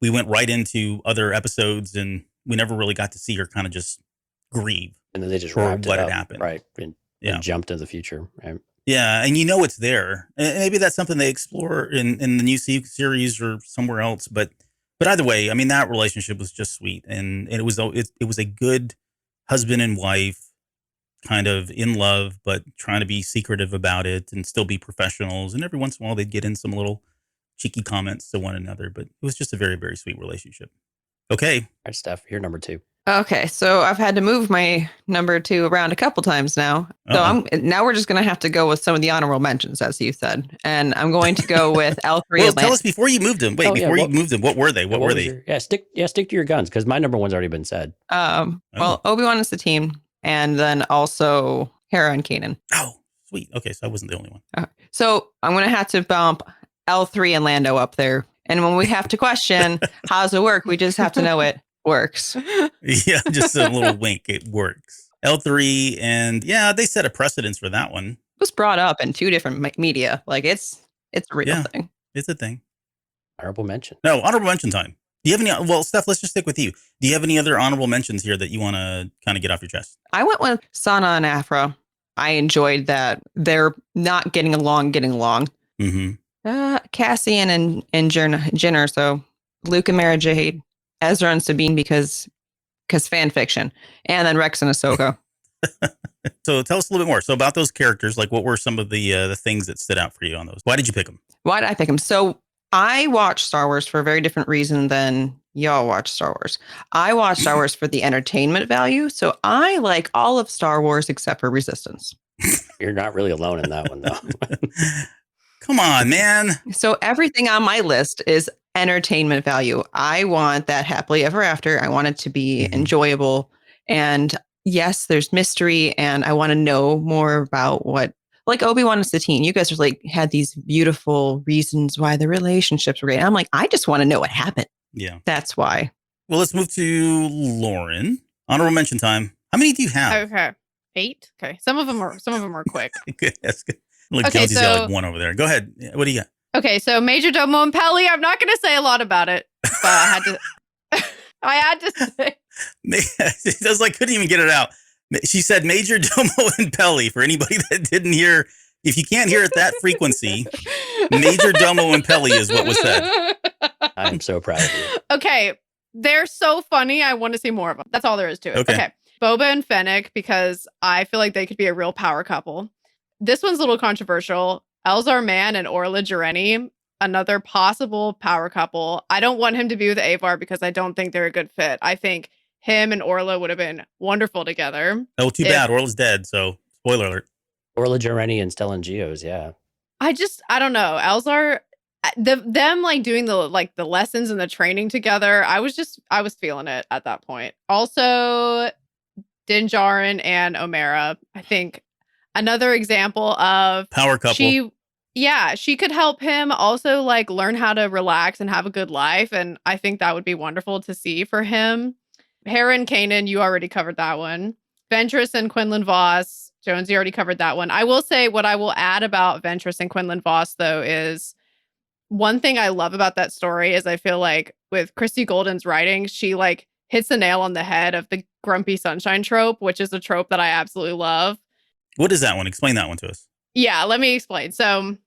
S2: We went right into other episodes and we never really got to see her kind of just grieve.
S3: And then they just
S2: for
S3: wrapped
S2: what
S3: it
S2: had
S3: up,
S2: happened.
S3: right? And jumped to the future, right?
S2: Yeah, and you know it's there. And maybe that's something they explore in the new series or somewhere else. But either way, I mean, that relationship was just sweet, and it was a good husband and wife, kind of in love, but trying to be secretive about it and still be professionals. And every once in a while, they'd get in some little cheeky comments to one another. But it was just a very, very sweet relationship. Okay.
S3: All right, Steph, you're number 2.
S5: Okay, so I've had to move my number 2 around a couple times now. So now we're just going to have to go with some of the honorable mentions, as you said. And I'm going to go with L3.
S2: Well, tell us before you moved them. Wait, you moved them, what were they? What were they?
S3: Stick to your guns, because my number 1's already been said.
S5: Well, Obi-Wan is the team, and then also Hera and Kanan.
S2: Oh, sweet. Okay, so I wasn't the only one.
S5: So I'm going to have to bump L3 and Lando up there. And when we have to question, how does it work? We just have to know it. works.
S2: Yeah, just a little wink. It works. L3, and yeah, they set a precedence for that one.
S5: It was brought up in 2 different media. Like it's a real
S2: Yeah.
S5: thing.
S2: It's a thing.
S3: Honorable mention.
S2: No, honorable mention time. Do you have any? Well, Steph, let's just stick with you. Do you have any other honorable mentions here that you want to kind of get off your chest?
S5: I went with Sana and Afro. I enjoyed that. They're not getting along.
S2: Mm-hmm.
S5: Cassian and Jenner. So Luke and Mara Jade, Ezra and Sabine because fan fiction, and then Rex and Ahsoka.
S2: So tell us a little bit more. So about those characters, like what were some of the things that stood out for you on those? Why did you pick them?
S5: Why did I pick them? So I watch Star Wars for a very different reason than y'all watch Star Wars. I watch Star Wars for the entertainment value. So I like all of Star Wars except for Resistance.
S3: You're not really alone in that one, though.
S2: Come on, man.
S5: So everything on my list is entertainment value. I want that happily ever after. I want it to be enjoyable. And yes, there's mystery, and I want to know more about what, like Obi-Wan and Satine. You guys are like had these beautiful reasons why the relationships were great. I'm like, I just want to know what happened.
S2: Yeah.
S5: That's why.
S2: Well, let's move to Lauren. Honorable mention time. How many do you have?
S4: Okay. 8. Okay. Some of them are quick.
S2: Good. That's good. Look,
S4: Okay,
S2: Jonesy's got
S4: so-
S2: like one over there. Go ahead. What do you got?
S4: Okay, so Major Domo and Pelly, I'm not going to say a lot about it, but I had to. I had to say.
S2: It was like couldn't even get it out. She said Major Domo and Pelly. For anybody that didn't hear, if you can't hear at that frequency, Major Domo and Pelly is what was said.
S3: I'm so proud of you.
S4: Okay, they're so funny. I want to see more of them. That's all there is to it.
S2: Okay.
S4: Boba and Fennec, because I feel like they could be a real power couple. This one's a little controversial. Elzar Mann and Orla Jareni, another possible power couple. I don't want him to be with Avar because I don't think they're a good fit. I think him and Orla would have been wonderful together.
S2: Oh, too bad. Orla's dead. So spoiler alert.
S3: Orla Jareni and Stellan Geos, yeah.
S4: I don't know. Elzar, them like doing the lessons and the training together. I was feeling it at that point. Also, Din Djarin and Omera. I think another example of
S2: Power couple.
S4: She could help him also like learn how to relax and have a good life. And I think that would be wonderful to see for him. Hera and Kanan, you already covered that one. Ventress and Quinlan Voss, Jonesy already covered that one. I will say what I will add about Ventress and Quinlan Voss, though, is one thing I love about that story is I feel like with Christy Golden's writing, she like hits the nail on the head of the grumpy sunshine trope, which is a trope that I absolutely love.
S2: What is that one? Explain that one to us.
S4: Yeah, let me explain. So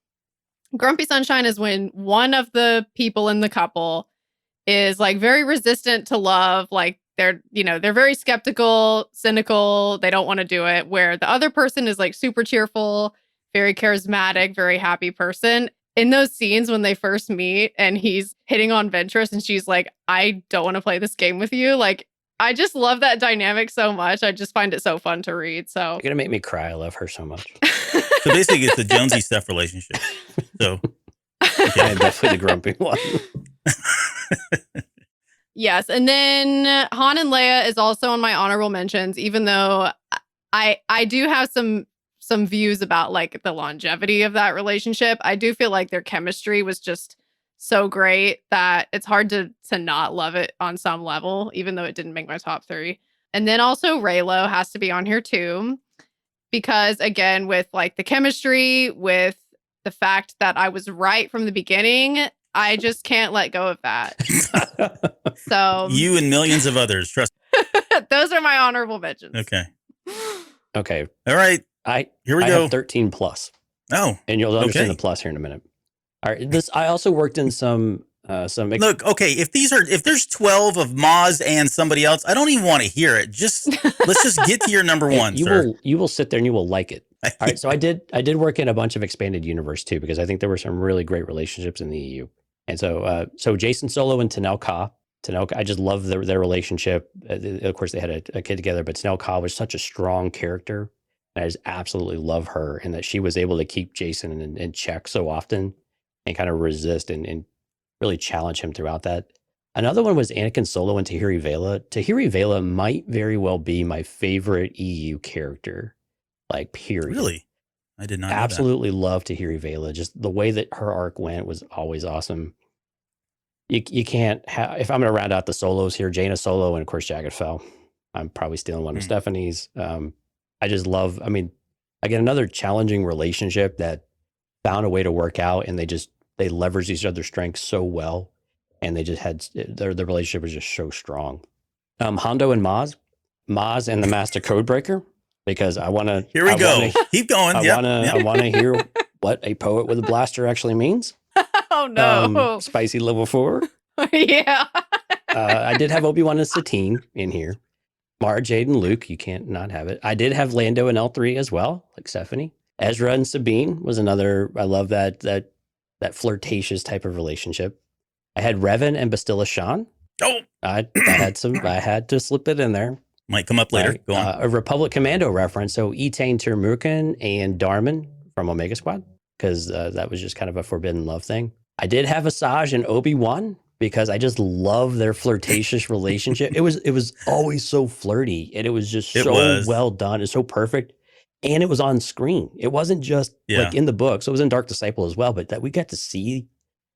S4: grumpy sunshine is when one of the people in the couple is like very resistant to love. Like they're very skeptical, cynical. They don't want to do it. Where the other person is like super cheerful, very charismatic, very happy person. In those scenes when they first meet and he's hitting on Ventress and she's like, I don't want to play this game with you. Like, I just love that dynamic so much. I just find it so fun to read. So
S3: You're going to make me cry. I love her so much.
S2: So basically, it's the Jonesy Steph relationship. So
S3: Yeah, I'm definitely the grumpy one.
S4: Yes. And then Han and Leia is also on my honorable mentions, even though I do have some views about like the longevity of that relationship. I do feel like their chemistry was just so great that it's hard to not love it on some level, even though it didn't make my top 3. And then also Reylo has to be on here too, because again, with like the chemistry, with the fact that I was right from the beginning, I just can't let go of that. So
S2: you and millions of others, trust.
S4: those are my honorable mentions.
S2: Okay.
S3: Okay.
S2: All right. Here we
S3: I
S2: go.
S3: have 13 plus.
S2: Oh,
S3: And you'll understand
S2: Okay.
S3: the plus here in a minute. All right. I also worked in some
S2: look. Okay, if there's 12 of Maz and somebody else, I don't even want to hear it. Let's just get to your number one, sir.
S3: You will sit there and you will like it. All right. So I did work in a bunch of expanded universe too, because I think there were some really great relationships in the EU. And so Jason Solo and Tanel Ka. I just love their relationship. Of course, they had a kid together, but Tanel Ka was such a strong character. And I just absolutely love her, and that she was able to keep Jason in check so often and kind of resist and really challenge him throughout that. Another one was Anakin Solo and Tahiri Vela. Tahiri Vela might very well be my favorite EU character, like period.
S2: Really? I did not know that.
S3: Absolutely love Tahiri Vela. Just the way that her arc went was always awesome. you can't have, if I'm going to round out the solos here, Jaina solo and of course Jagged Fell. I'm probably stealing one of Stephanie's. I just love, I mean, again, another challenging relationship that found a way to work out, and they leveraged each other's strengths so well. And they just had, their relationship was just so strong. Hondo and Maz and the Master Codebreaker, because I want to.
S2: Here we go. Keep going.
S3: I want to hear what a poet with a blaster actually means.
S4: Oh no!
S3: Spicy level 4.
S4: Yeah.
S3: I did have Obi-Wan and Satine in here. Mara Jade and Luke, you can't not have it. I did have Lando and L3 as well, like Stephanie. Ezra and Sabine was another. I love that flirtatious type of relationship. I had Revan and Bastilla Shan.
S2: Oh,
S3: I had to slip it in there.
S2: Might come up later.
S3: Right.
S2: Go on.
S3: A Republic Commando reference. So Etain Tirmurkan and Darman from Omega Squad, because that was just kind of a forbidden love thing. I did have Asajj and Obi-Wan because I just love their flirtatious relationship. It was always so flirty, and it was just so well done. It's so perfect. And it was on screen. It wasn't just like in the book. So it was in Dark Disciple as well, but that we got to see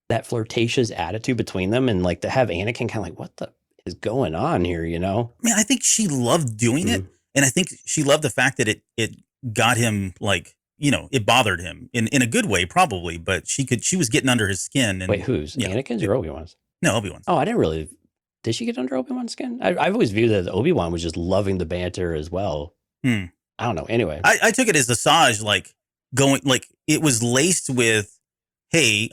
S3: that flirtatious attitude between them, and like to have Anakin kind of like, what the is going on here, you know?
S2: I mean, I think she loved doing it. And I think she loved the fact that it got him, like, you know, it bothered him in a good way, probably, but she was getting under his skin. And,
S3: wait, who's? Anakin's or Obi-Wan's?
S2: No, Obi-Wan's.
S3: Oh, I didn't really. Did she get under Obi-Wan's skin? I've always viewed that Obi-Wan was just loving the banter as well. I don't know. Anyway.
S2: I took it as Asajj, like, going, like, it was laced with, hey,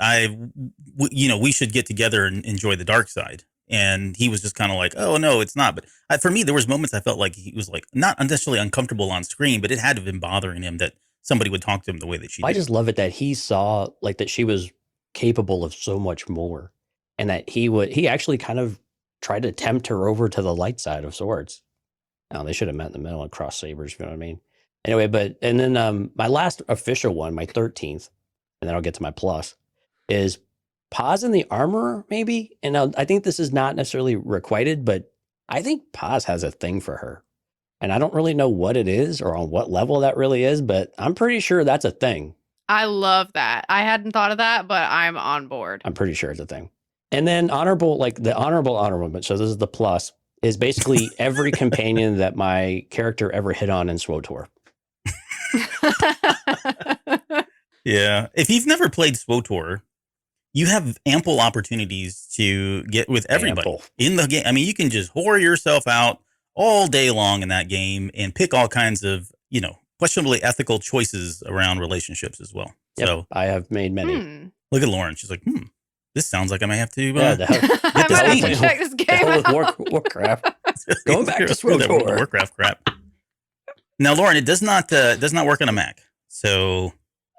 S2: we should get together and enjoy the dark side. And he was just kind of like, oh, no, it's not. But for me, there was moments I felt like he was like not necessarily uncomfortable on screen, but it had to have been bothering him that somebody would talk to him the way that she did.
S3: I just love it that he saw like that she was capable of so much more, and that he actually kind of tried to tempt her over to the light side of swords. Now, they should have met in the middle and crossed sabers, you know what I mean? Anyway, and then my last official one, my 13th, and then I'll get to my plus, is Paz in the Armorer, maybe? And I think this is not necessarily requited, but I think Paz has a thing for her. And I don't really know what it is or on what level that really is, but I'm pretty sure that's a thing.
S4: I love that. I hadn't thought of that, but I'm on board.
S3: I'm pretty sure it's a thing. And then honorable, so this is the plus, is basically every companion that my character ever hit on in SWTOR.
S2: Yeah. If you've never played SWTOR, you have ample opportunities to get with everybody in the game. I mean, you can just whore yourself out all day long in that game and pick all kinds of, you know, questionably ethical choices around relationships as well.
S3: Yep,
S2: so
S3: I have made many.
S2: Look at Lauren. She's like, this sounds like I might have to
S4: I might have to check this game out.
S3: Warcraft. Going back to SWTOR.
S2: Warcraft crap. Now, Lauren, it does not work on a Mac. So.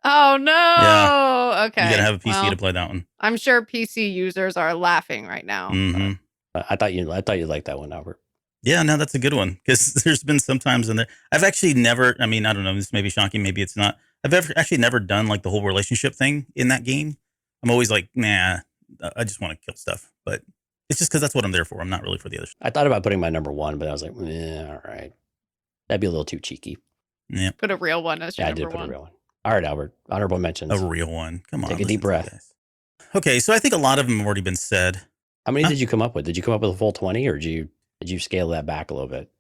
S4: Oh no! Yeah. Okay,
S2: you gotta have a PC to play that one.
S4: I'm sure PC users are laughing right now.
S2: Mm-hmm.
S3: I thought you liked that one, Albert.
S2: Yeah, no, that's a good one, because there's been some times in there. I've actually never. I mean, I don't know. This may be shocking. Maybe it's not. I've actually never done like the whole relationship thing in that game. I'm always like, nah, I just want to kill stuff. But it's just because that's what I'm there for. I'm not really for the other stuff.
S3: I thought about putting my number one, but I was like, all right, that'd be a little too cheeky.
S2: Yeah,
S4: put a real one as your
S3: number one. I did put a real one. All right, Albert. Honorable mentions.
S2: A real one. Come on.
S3: Take a deep breath.
S2: Okay, so I think a lot of them have already been said.
S3: How many did you come up with? Did you come up with a full 20, or did you scale that back a little bit?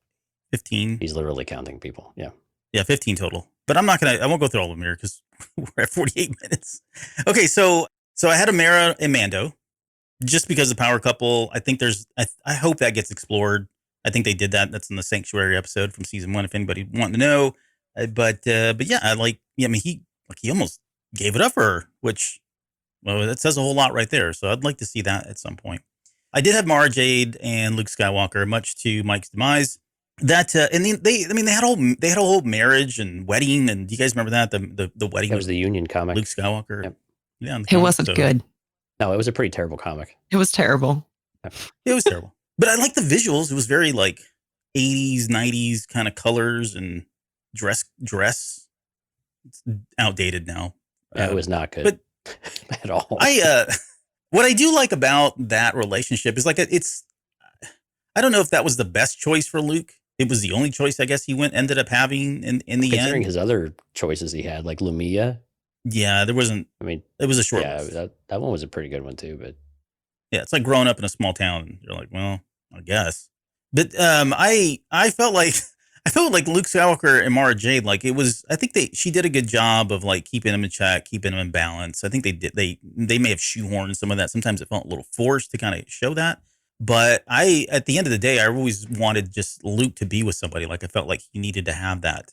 S2: 15.
S3: He's literally counting people. Yeah.
S2: Yeah, 15 total. But I won't go through all of them here because we're at 48 minutes. Okay, so I had a Mara and Mando, just because the power couple. I think I hope that gets explored. I think they did that. That's in the Sanctuary episode from season 1. If anybody wanted to know. But yeah, I mean, he almost gave it up for her, which, well, that says a whole lot right there. So I'd like to see that at some point. I did have Mara Jade and Luke Skywalker, much to Mike's demise. That and they had a whole marriage and wedding. And do you guys remember that the wedding?
S3: That was the Union comic.
S2: Luke Skywalker.
S3: Yep.
S2: Yeah,
S5: it wasn't good.
S3: No, it was a pretty terrible comic.
S5: It was terrible.
S2: It was terrible. But I like the visuals. It was very like 80s, 90s kind of colors and dress. It's outdated now.
S3: It was not good, but at all.
S2: What I do like about that relationship is like I don't know if that was the best choice for Luke. It was the only choice I guess he ended up having in the end.
S3: Considering his other choices he had, like Lumia.
S2: Yeah, there wasn't. I mean, it was a short.
S3: Yeah, that one was a pretty good one too. But
S2: Yeah, it's like growing up in a small town. You're like, well, I guess. But I felt like I felt like Luke Skywalker and Mara Jade, like it was. I think she did a good job of like keeping them in check, keeping them in balance. I think they did. They may have shoehorned some of that. Sometimes it felt a little forced to kind of show that. But at the end of the day, I always wanted just Luke to be with somebody. Like I felt like he needed to have that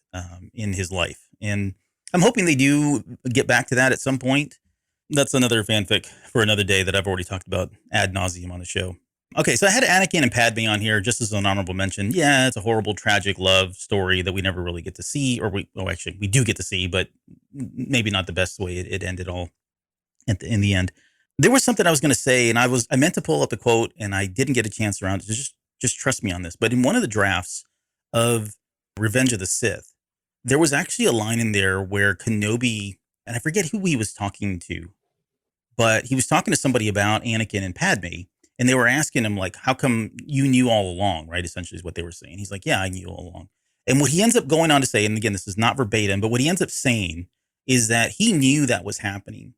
S2: in his life, and I'm hoping they do get back to that at some point. That's another fanfic for another day that I've already talked about ad nauseum on the show. Okay, so I had Anakin and Padme on here just as an honorable mention. Yeah, it's a horrible, tragic love story that we never really get to see, or we do get to see, but maybe not the best way it ended all in the end. There was something I was going to say, and I meant to pull up the quote, and I didn't get a chance around it. Just trust me on this. But in one of the drafts of Revenge of the Sith, there was actually a line in there where Kenobi, and I forget who he was talking to, but he was talking to somebody about Anakin and Padme, and they were asking him, like, how come you knew all along, right? Essentially is what they were saying. He's like, yeah, I knew all along. And what he ends up going on to say, and again, this is not verbatim, but what he ends up saying is that he knew that was happening,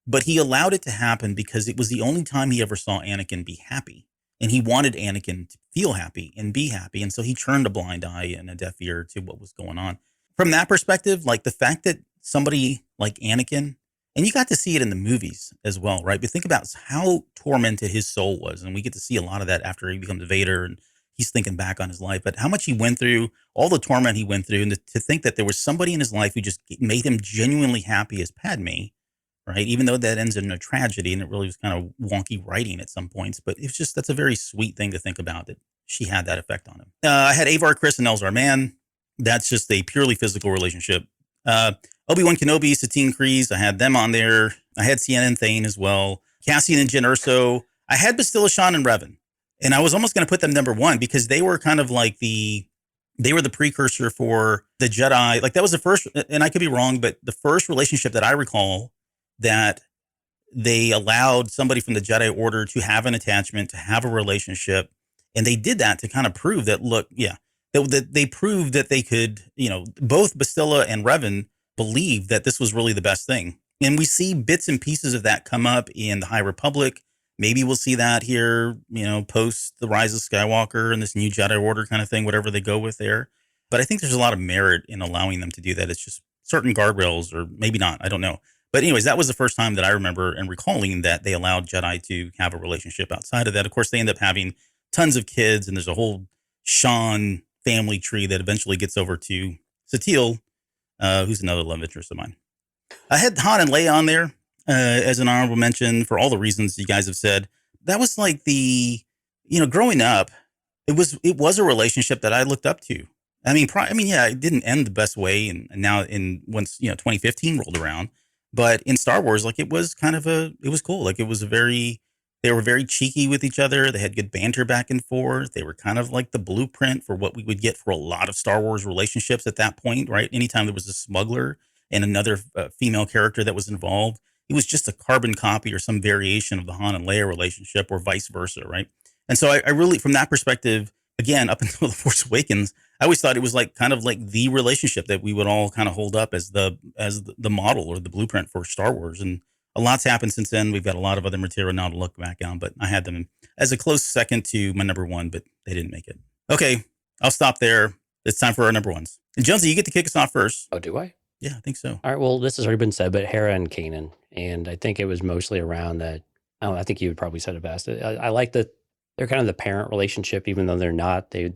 S2: but he allowed it to happen because it was the only time he ever saw Anakin be happy. And he wanted Anakin to feel happy and be happy. And so he turned a blind eye and a deaf ear to what was going on. From that perspective, like the fact that somebody like Anakin, and you got to see it in the movies as well, right? But think about how tormented his soul was. And we get to see a lot of that after he becomes Vader and he's thinking back on his life, but how much he went through, all the torment he went through, and to think that there was somebody in his life who just made him genuinely happy as Padme, right? Even though that ends in a tragedy and it really was kind of wonky writing at some points, but it's just, that's a very sweet thing to think about that she had that effect on him. I had Avar Kriss and Elzar Mann. That's just a purely physical relationship. Obi-Wan Kenobi, Satine Kryze, I had them on there. I had Sienna and Thane as well. Cassian and Jyn Erso. I had Bastilla Shan and Revan. And I was almost going to put them number one because they were kind of like they were the precursor for the Jedi. Like that was the first, and I could be wrong, but the first relationship that I recall that they allowed somebody from the Jedi Order to have an attachment, to have a relationship. And they did that to kind of prove that, look, that they proved that they could, both Bastilla and Revan believed that this was really the best thing. And we see bits and pieces of that come up in the High Republic. Maybe we'll see that here, post the Rise of Skywalker and this new Jedi Order kind of thing, whatever they go with there. But I think there's a lot of merit in allowing them to do that. It's just certain guardrails, or maybe not. I don't know. But anyways, that was the first time that I remember and recalling that they allowed Jedi to have a relationship outside of that. Of course, they end up having tons of kids, and there's a whole Sean family tree that eventually gets over to Satele, who's another love interest of mine. I had Han and Leia on there as an honorable mention for all the reasons you guys have said. That was like growing up, it was a relationship that I looked up to. It didn't end the best way, and now once 2015 rolled around, but in Star Wars, like it was cool. Like they were very cheeky with each other. They had good banter back and forth. They were kind of like the blueprint for what we would get for a lot of Star Wars relationships at that point, right? Anytime there was a smuggler and another female character that was involved, it was just a carbon copy or some variation of the Han and Leia relationship, or vice versa, right? And so I really, from that perspective, again, up until The Force Awakens, I always thought it was like kind of like the relationship that we would all kind of hold up as the model or the blueprint for Star Wars. And a lot's happened since then. We've got a lot of other material now to look back on, but I had them as a close second to my number one, but they didn't make it. Okay, I'll stop there. It's time for our number ones. And Jonesy, you get to kick us off first.
S3: Oh, do I?
S2: Yeah, I think so.
S3: All right. Well, this has already been said, but Hera and Kanan, and I think it was mostly around that. I think you would probably said it best. I like that they're kind of the parent relationship, even though they're not. They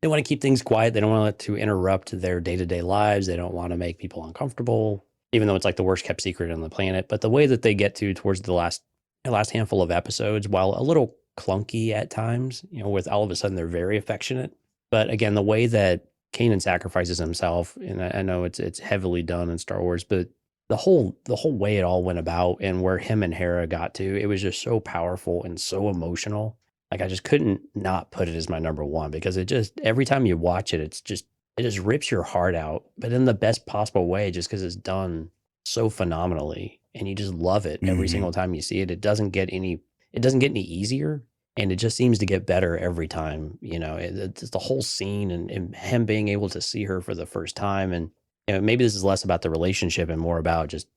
S3: want to keep things quiet. They don't want it to interrupt their day-to-day lives. They don't want to make people uncomfortable, even though it's like the worst kept secret on the planet. But the way that they get to towards the last handful of episodes, while a little clunky at times, with all of a sudden they're very affectionate. But again, the way that Kanan sacrifices himself, and I know it's heavily done in Star Wars, but the whole way it all went about and where him and Hera got to, it was just so powerful and so emotional. Like I just couldn't not put it as my number one, because it just, every time you watch it, it just rips your heart out, but in the best possible way, just because it's done so phenomenally and you just love it every single time you see it. It doesn't get any easier, and it just seems to get better every time. It's the whole scene and him being able to see her for the first time. And maybe this is less about the relationship and more about just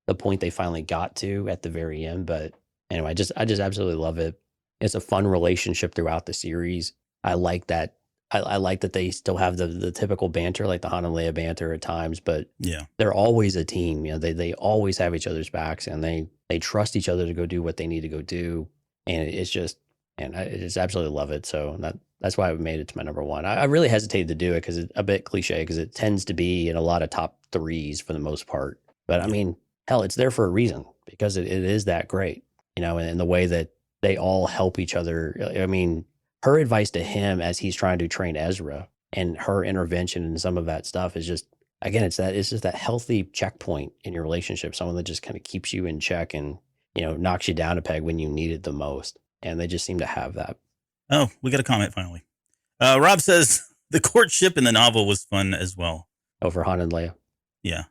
S3: the point they finally got to at the very end. But anyway, I just absolutely love it. It's a fun relationship throughout the series. I like that. I like that they still have the typical banter, like the Han and Leia banter at times, but
S2: Yeah.
S3: they're always a team. You know, they always have each other's backs, and they trust each other to go do what they need to go do. And it's just, and I just absolutely love it. So that's why I made it to my number one. I really hesitated to do it because it's a bit cliche, because it tends to be in a lot of top threes for the most part. But I mean, hell, it's there for a reason, because it is that great, you know, and the way that they all help each other. I mean, her advice to him as he's trying to train Ezra, and her intervention and some of that stuff is just, again, it's just that healthy checkpoint in your relationship. Someone that just kind of keeps you in check and, you know, knocks you down a peg when you need it the most. And they just seem to have that.
S2: Oh, we got a comment finally. Rob says the courtship in the novel was fun as well.
S3: Oh, for Han and Leia.
S2: Yeah.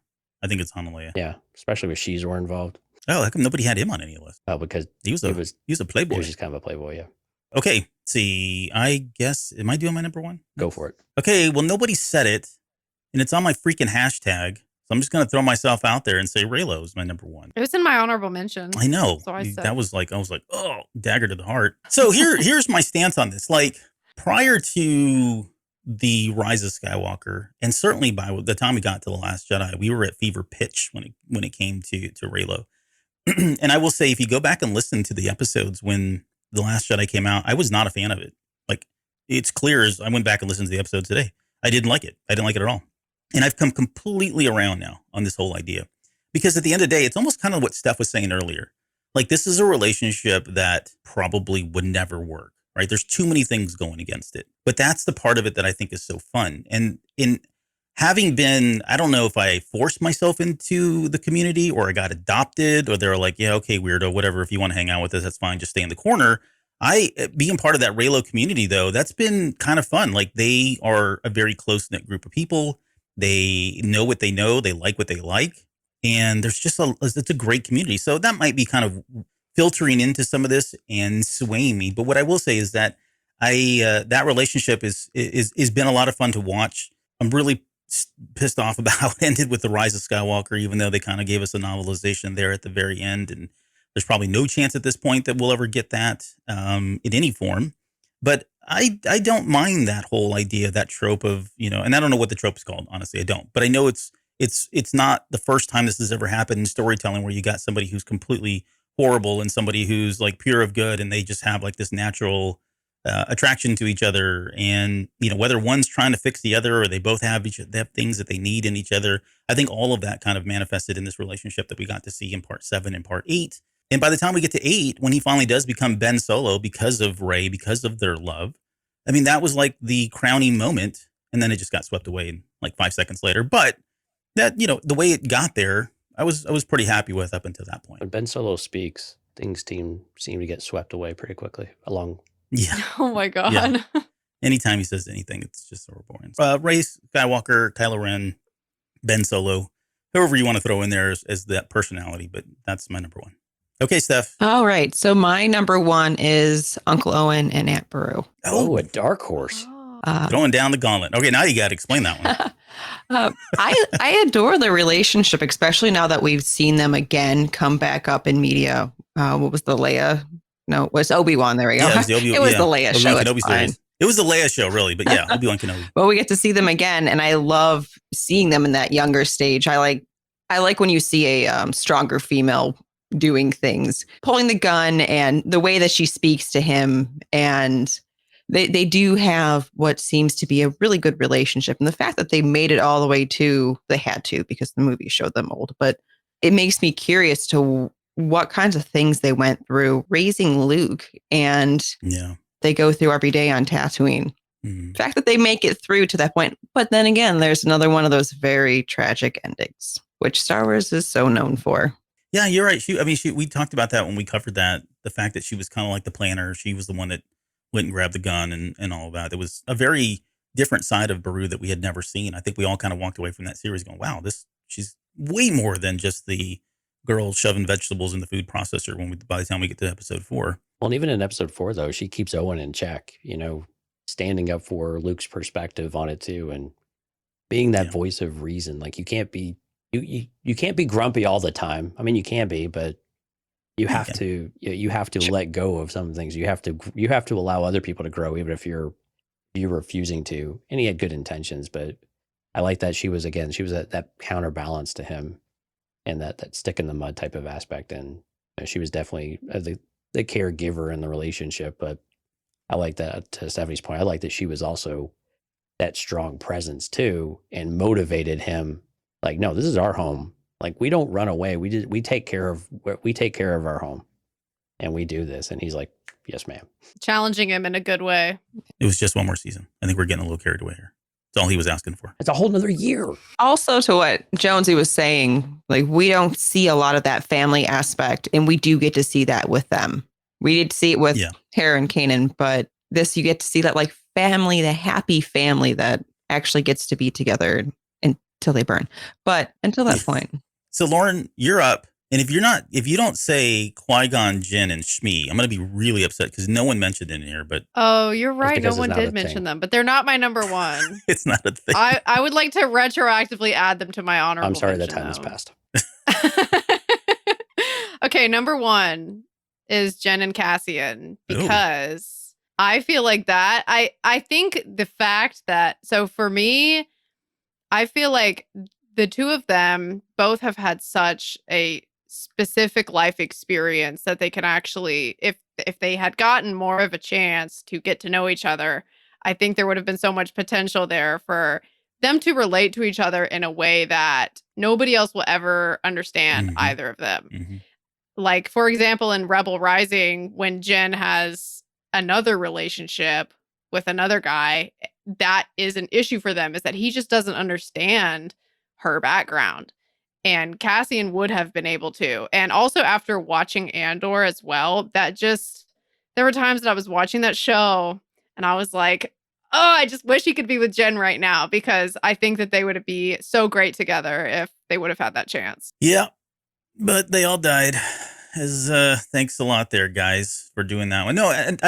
S2: I think it's Han and Leia.
S3: Yeah. Especially with Shizor involved.
S2: Oh, how come nobody had him on any list?
S3: Oh, because
S2: he was a playboy.
S3: He was just kind of a playboy, yeah.
S2: Okay, let's see. I guess, am I doing my number one?
S3: Go for it.
S2: Okay, well, nobody said it, and it's on my freaking hashtag. So I'm just going to throw myself out there and say Raylo is my number one.
S4: It was in my honorable mention.
S2: I know.
S4: So I said.
S2: I was like, oh, dagger to the heart. So here's my stance on this. Like, prior to the Rise of Skywalker, and certainly by the time we got to The Last Jedi, we were at fever pitch when it came to Raylo. And I will say, if you go back and listen to the episodes when The Last Jedi came out, I was not a fan of it. Like, it's clear as I went back and listened to the episode today. I didn't like it. I didn't like it at all. And I've come completely around now on this whole idea. Because at the end of the day, it's almost kind of what Steph was saying earlier. Like, this is a relationship that probably would never work, right? There's too many things going against it. But that's the part of it that I think is so fun. And in having been, I don't know if I forced myself into the community or I got adopted, or they're like, yeah, okay, weirdo, whatever. If you want to hang out with us, that's fine. Just stay in the corner. Being part of that Raylo community, though, that's been kind of fun. Like, they are a very close-knit group of people. They know what they know. They like what they like. And there's just it's a great community. So that might be kind of filtering into some of this and swaying me. But what I will say is that that relationship is been a lot of fun to watch. I'm really pissed off about how it ended with The Rise of Skywalker, even though they kind of gave us a novelization there at the very end. And there's probably no chance at this point that we'll ever get that in any form. But I don't mind that whole idea, that trope of, you know, and I don't know what the trope is called. Honestly, I don't. But I know it's not the first time this has ever happened in storytelling, where you got somebody who's completely horrible and somebody who's like pure of good, and they just have like this natural attraction to each other. And, you know, whether one's trying to fix the other, or they both have they have things that they need in each other. I think all of that kind of manifested in this relationship that we got to see in part 7 and part 8. And by the time we get to 8, when he finally does become Ben Solo because of Rey, because of their love, I mean, that was like the crowning moment. And then it just got swept away like 5 seconds later. But that, you know, the way it got there, I was pretty happy with up until that point.
S3: When Ben Solo speaks, things seem to get swept away pretty quickly along.
S2: Yeah.
S4: Oh my God.
S2: Yeah. Anytime he says anything, it's just so boring. Rey Skywalker, Kylo Ren, Ben Solo, whoever you want to throw in there as that personality, but that's my number one. Okay, Steph.
S5: All right. So my number one is Uncle Owen and Aunt Beru.
S3: Oh, a dark horse.
S2: Throwing down the gauntlet. Okay, now you got to explain that one.
S5: I adore the relationship, especially now that we've seen them again come back up in media. What was the Leia? No, it was Obi-Wan. There we go.
S2: Yeah, it
S5: was the Leia show.
S2: It was the Leia show, really. But yeah, Obi-Wan Kenobi.
S5: Well, we get to see them again, and I love seeing them in that younger stage. I like when you see a stronger female doing things, pulling the gun, and the way that she speaks to him. And they do have what seems to be a really good relationship. And the fact that they made it all the way to, they had to because the movie showed them old, but it makes me curious to what kinds of things they went through raising Luke. And they go through every day on Tatooine. The fact that they make it through to that point. But then again, there's another one of those very tragic endings, which Star Wars is so known for.
S2: Yeah, you're right. We talked about that when we covered that. The fact that she was kind of like the planner. She was the one that went and grabbed the gun and all of that. It was a very different side of Beru that we had never seen. I think we all kind of walked away from that series going, wow, she's way more than just the girl shoving vegetables in the food processor by the time we get to episode 4.
S3: Well, and even in episode 4, though, she keeps Owen in check, you know, standing up for Luke's perspective on it too, and being that voice of reason. Like, you can't be grumpy all the time. I mean, you can be, but You have to let go of some things. You have to allow other people to grow, even if you're refusing to. And he had good intentions, but I like that she was that counterbalance to him, and that stick in the mud type of aspect. And she was definitely the caregiver in the relationship. But I like that, to Stephanie's point. I like that she was also that strong presence too, and motivated him. Like, no, this is our home. Like, we don't run away. We take care of our home, and we do this. And he's like, yes, ma'am.
S4: Challenging him in a good way.
S2: It was just one more season. I think we're getting a little carried away here. That's all he was asking for.
S3: It's a whole nother year.
S5: Also, to what Jonesy was saying, like, we don't see a lot of that family aspect, and we do get to see that with them. We did see it with Hera and Kanan, but this, you get to see that, like, family, the happy family that actually gets to be together until they burn. But until that point.
S2: So, Lauren, you're up. And if you don't say Qui-Gon, Jinn, and Shmi, I'm going to be really upset because no one mentioned it in here. But
S4: oh, you're right. No one did mention them, but they're not my number one.
S2: It's not a thing.
S4: I would like to retroactively add them to my honorable
S3: I'm sorry, that
S4: mention,
S3: time has passed.
S4: Okay, number one is Jen and Cassian, because I feel like that. I think the fact that, so for me, I feel like the two of them both have had such a specific life experience that they can actually, if they had gotten more of a chance to get to know each other, I think there would have been so much potential there for them to relate to each other in a way that nobody else will ever understand either of them.
S2: Mm-hmm.
S4: Like, for example, in Rebel Rising, when Jen has another relationship with another guy, that is an issue for them, is that he just doesn't understand her background. And Cassian would have been able to. And also after watching Andor as well, there were times that I was watching that show and I was like, oh, I just wish he could be with Jen right now, because I think that they would be so great together if they would have had that chance.
S2: Yeah, but they all died. Thanks a lot there, guys, for doing that one. No, and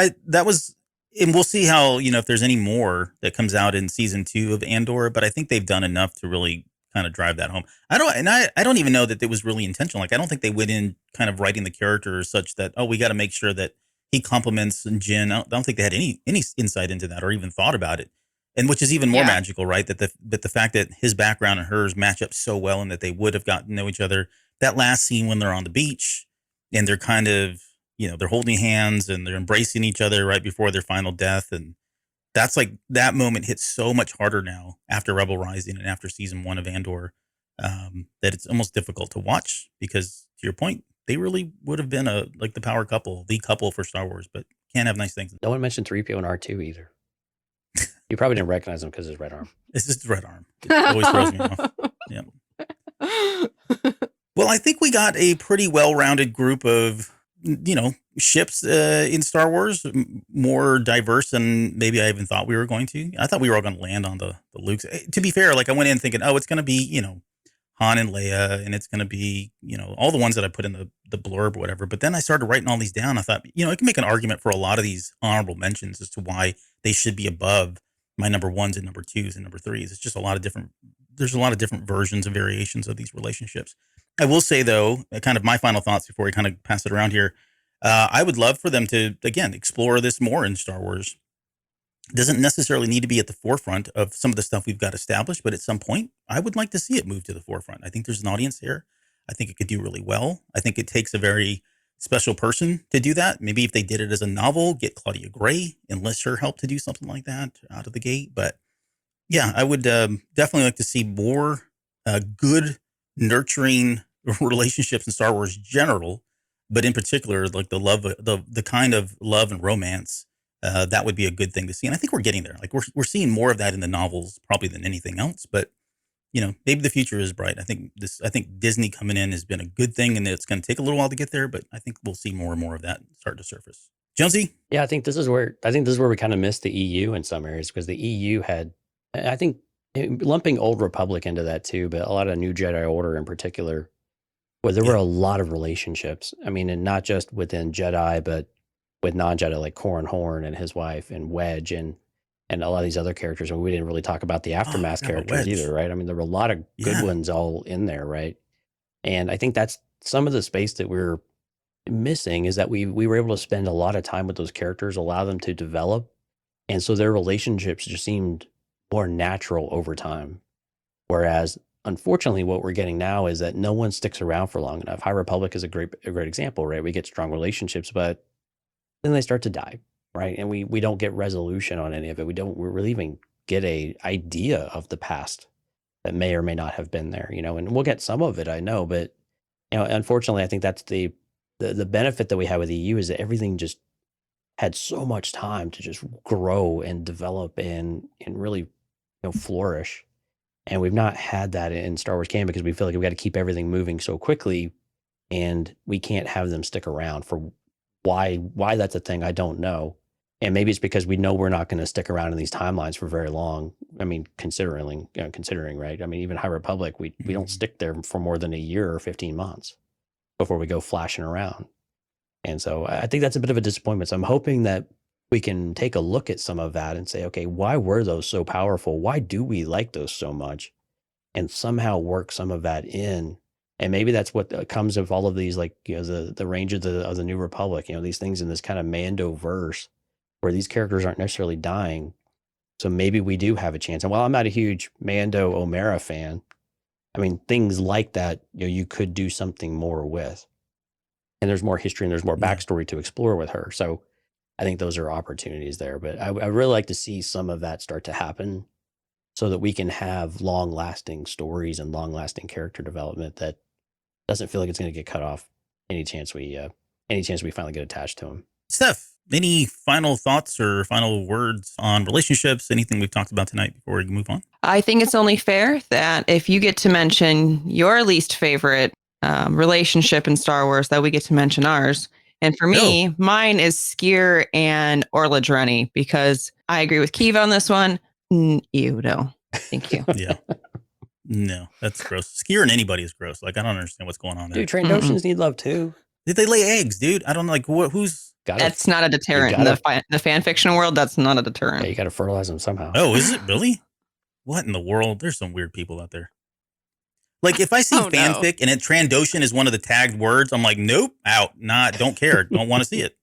S2: we'll see how, if there's any more that comes out in season 2 of Andor, but I think they've done enough to really kind of drive that home. I don't even know that it was really intentional. Like, I don't think they went in kind of writing the character such that, we got to make sure that he compliments Jin. I don't think they had any insight into that or even thought about it. And which is even more magical, right? That the fact that his background and hers match up so well, and that they would have gotten to know each other. That last scene when they're on the beach and they're kind of, they're holding hands and they're embracing each other right before their final death. And that's like, that moment hits so much harder now after Rebel Rising and after season 1 of Andor, that it's almost difficult to watch, because to your point, they really would have been the power couple, the couple for Star Wars, but can't have nice things.
S3: No one mentioned 3PO and R2 either. You probably didn't recognize him because his red arm.
S2: It's just the red arm. It always throws me off. Yeah. Well, I think we got a pretty well-rounded group of, ships in Star Wars, more diverse than maybe I even thought we were going to. I thought we were all going to land on the Lukes. To be fair, like, I went in thinking, it's going to be, Han and Leia, and it's going to be, all the ones that I put in the blurb or whatever. But then I started writing all these down. I thought, I can make an argument for a lot of these honorable mentions as to why they should be above my number 1s and number 2s and number 3s. It's just there's a lot of different versions and variations of these relationships. I will say, though, kind of my final thoughts before we kind of pass it around here. I would love for them to, again, explore this more in Star Wars. It doesn't necessarily need to be at the forefront of some of the stuff we've got established, but at some point, I would like to see it move to the forefront. I think there's an audience here. I think it could do really well. I think it takes a very special person to do that. Maybe if they did it as a novel, get Claudia Gray, enlist her help to do something like that out of the gate. But yeah, I would definitely like to see more good, nurturing relationships in Star Wars general, but in particular, like the kind of love and romance. That would be a good thing to see. And I think we're getting there. Like, we're seeing more of that in the novels probably than anything else, but maybe the future is bright. I think Disney coming in has been a good thing, and it's going to take a little while to get there, but I think we'll see more and more of that start to surface. Jonesy?
S3: Yeah, I think this is where we kind of missed the EU in some areas, because the EU had, I think, lumping Old Republic into that too, but a lot of New Jedi Order in particular, where there were a lot of relationships. I mean, and not just within Jedi, but with non-Jedi, like Corran Horn and his wife, and Wedge, and a lot of these other characters. And we didn't really talk about the Aftermath characters either, right? I mean, there were a lot of good ones all in there, right? And I think that's some of the space that we're missing is that we were able to spend a lot of time with those characters, allow them to develop, and so their relationships just seemed more natural over time. Whereas, unfortunately, what we're getting now is that no one sticks around for long enough. High Republic is a great example, right? We get strong relationships, but then they start to die, right? And we don't get resolution on any of it. We really even get a idea of the past that may or may not have been there, and we'll get some of it, I know, but unfortunately, I think that's the benefit that we have with EU is that everything just had so much time to just grow and develop and really flourish. And we've not had that in Star Wars canon because we feel like we've got to keep everything moving so quickly, and we can't have them stick around. For why that's a thing, I don't know. And maybe it's because we know we're not going to stick around in these timelines for very long. I mean, considering, right? I mean, even High Republic, we don't stick there for more than a year or 15 months before we go flashing around. And so I think that's a bit of a disappointment. So I'm hoping that we can take a look at some of that and say, okay, why were those so powerful? Why do we like those so much? And somehow work some of that in. And maybe that's what comes of all of these, like, the range of the New Republic, these things in this kind of Mando verse where these characters aren't necessarily dying. So maybe we do have a chance. And while I'm not a huge Mando O'Mara fan, I mean, things like that, you could do something more with. And there's more history and there's more backstory to explore with her. So I think those are opportunities there. But I really like to see some of that start to happen so that we can have long-lasting stories and long-lasting character development that doesn't feel like it's going to get cut off any chance we finally get attached to them.
S2: Steph, any final thoughts or final words on relationships? Anything we've talked about tonight before we move on?
S5: I think it's only fair that if you get to mention your least favorite relationship in Star Wars, that we get to mention ours. And for me, mine is Skier and Orla Drenny, because I agree with Kiva on this one. Ew, no. Thank you.
S2: Yeah. No, that's gross. Skier and anybody is gross. Like, I don't understand what's going on there.
S3: Dude, Trandoshans need love too.
S2: Did they lay eggs, dude? I don't know, like, who's...
S5: That's not a deterrent in the fan fiction world. That's not a deterrent.
S3: Yeah, you got to fertilize them somehow.
S2: Oh, is it really? What in the world? There's some weird people out there. Like, if I see fanfic and Trandoshan is one of the tagged words, I'm like, nope, out, don't care, don't want to see it.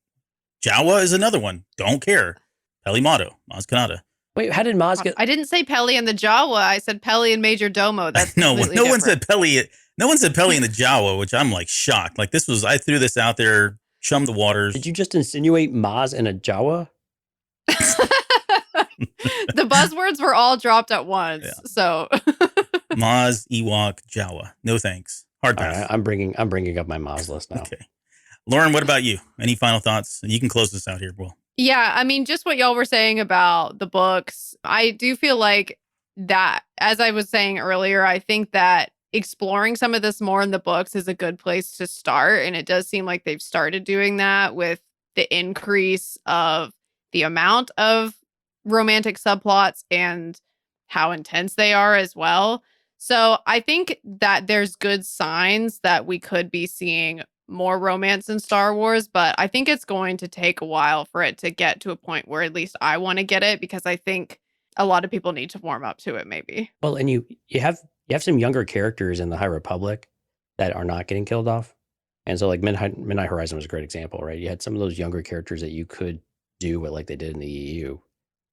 S2: Jawa is another one, don't care. Peli Motto, Maz Kanata.
S3: Wait, how did Maz get?
S4: I didn't say Peli and the Jawa. I said Peli and Major Domo. That's
S2: no
S4: different.
S2: one said Peli. No one said Peli and the Jawa, which I'm like shocked. Like, I threw this out there, chummed the waters.
S3: Did you just insinuate Maz and a Jawa?
S4: The buzzwords were all dropped at once. Yeah. So
S2: Maz, Ewok, Jawa. No thanks. Hard pass.
S3: Right, I'm bringing up my Maz list now.
S2: Okay. Lauren, what about you? Any final thoughts? You can close this out here, Will.
S4: Yeah, I mean, just what y'all were saying about the books. I do feel like that, as I was saying earlier, I think that exploring some of this more in the books is a good place to start. And it does seem like they've started doing that with the increase of the amount of romantic subplots and how intense they are as well. So I think that there's good signs that we could be seeing more romance in Star Wars, but I think it's going to take a while for it to get to a point where at least I want to get it, because I think a lot of people need to warm up to it maybe.
S3: Well, and you have some younger characters in the High Republic that are not getting killed off. And so, like, Midnight Horizon was a great example, right? You had some of those younger characters that you could do what like they did in the EU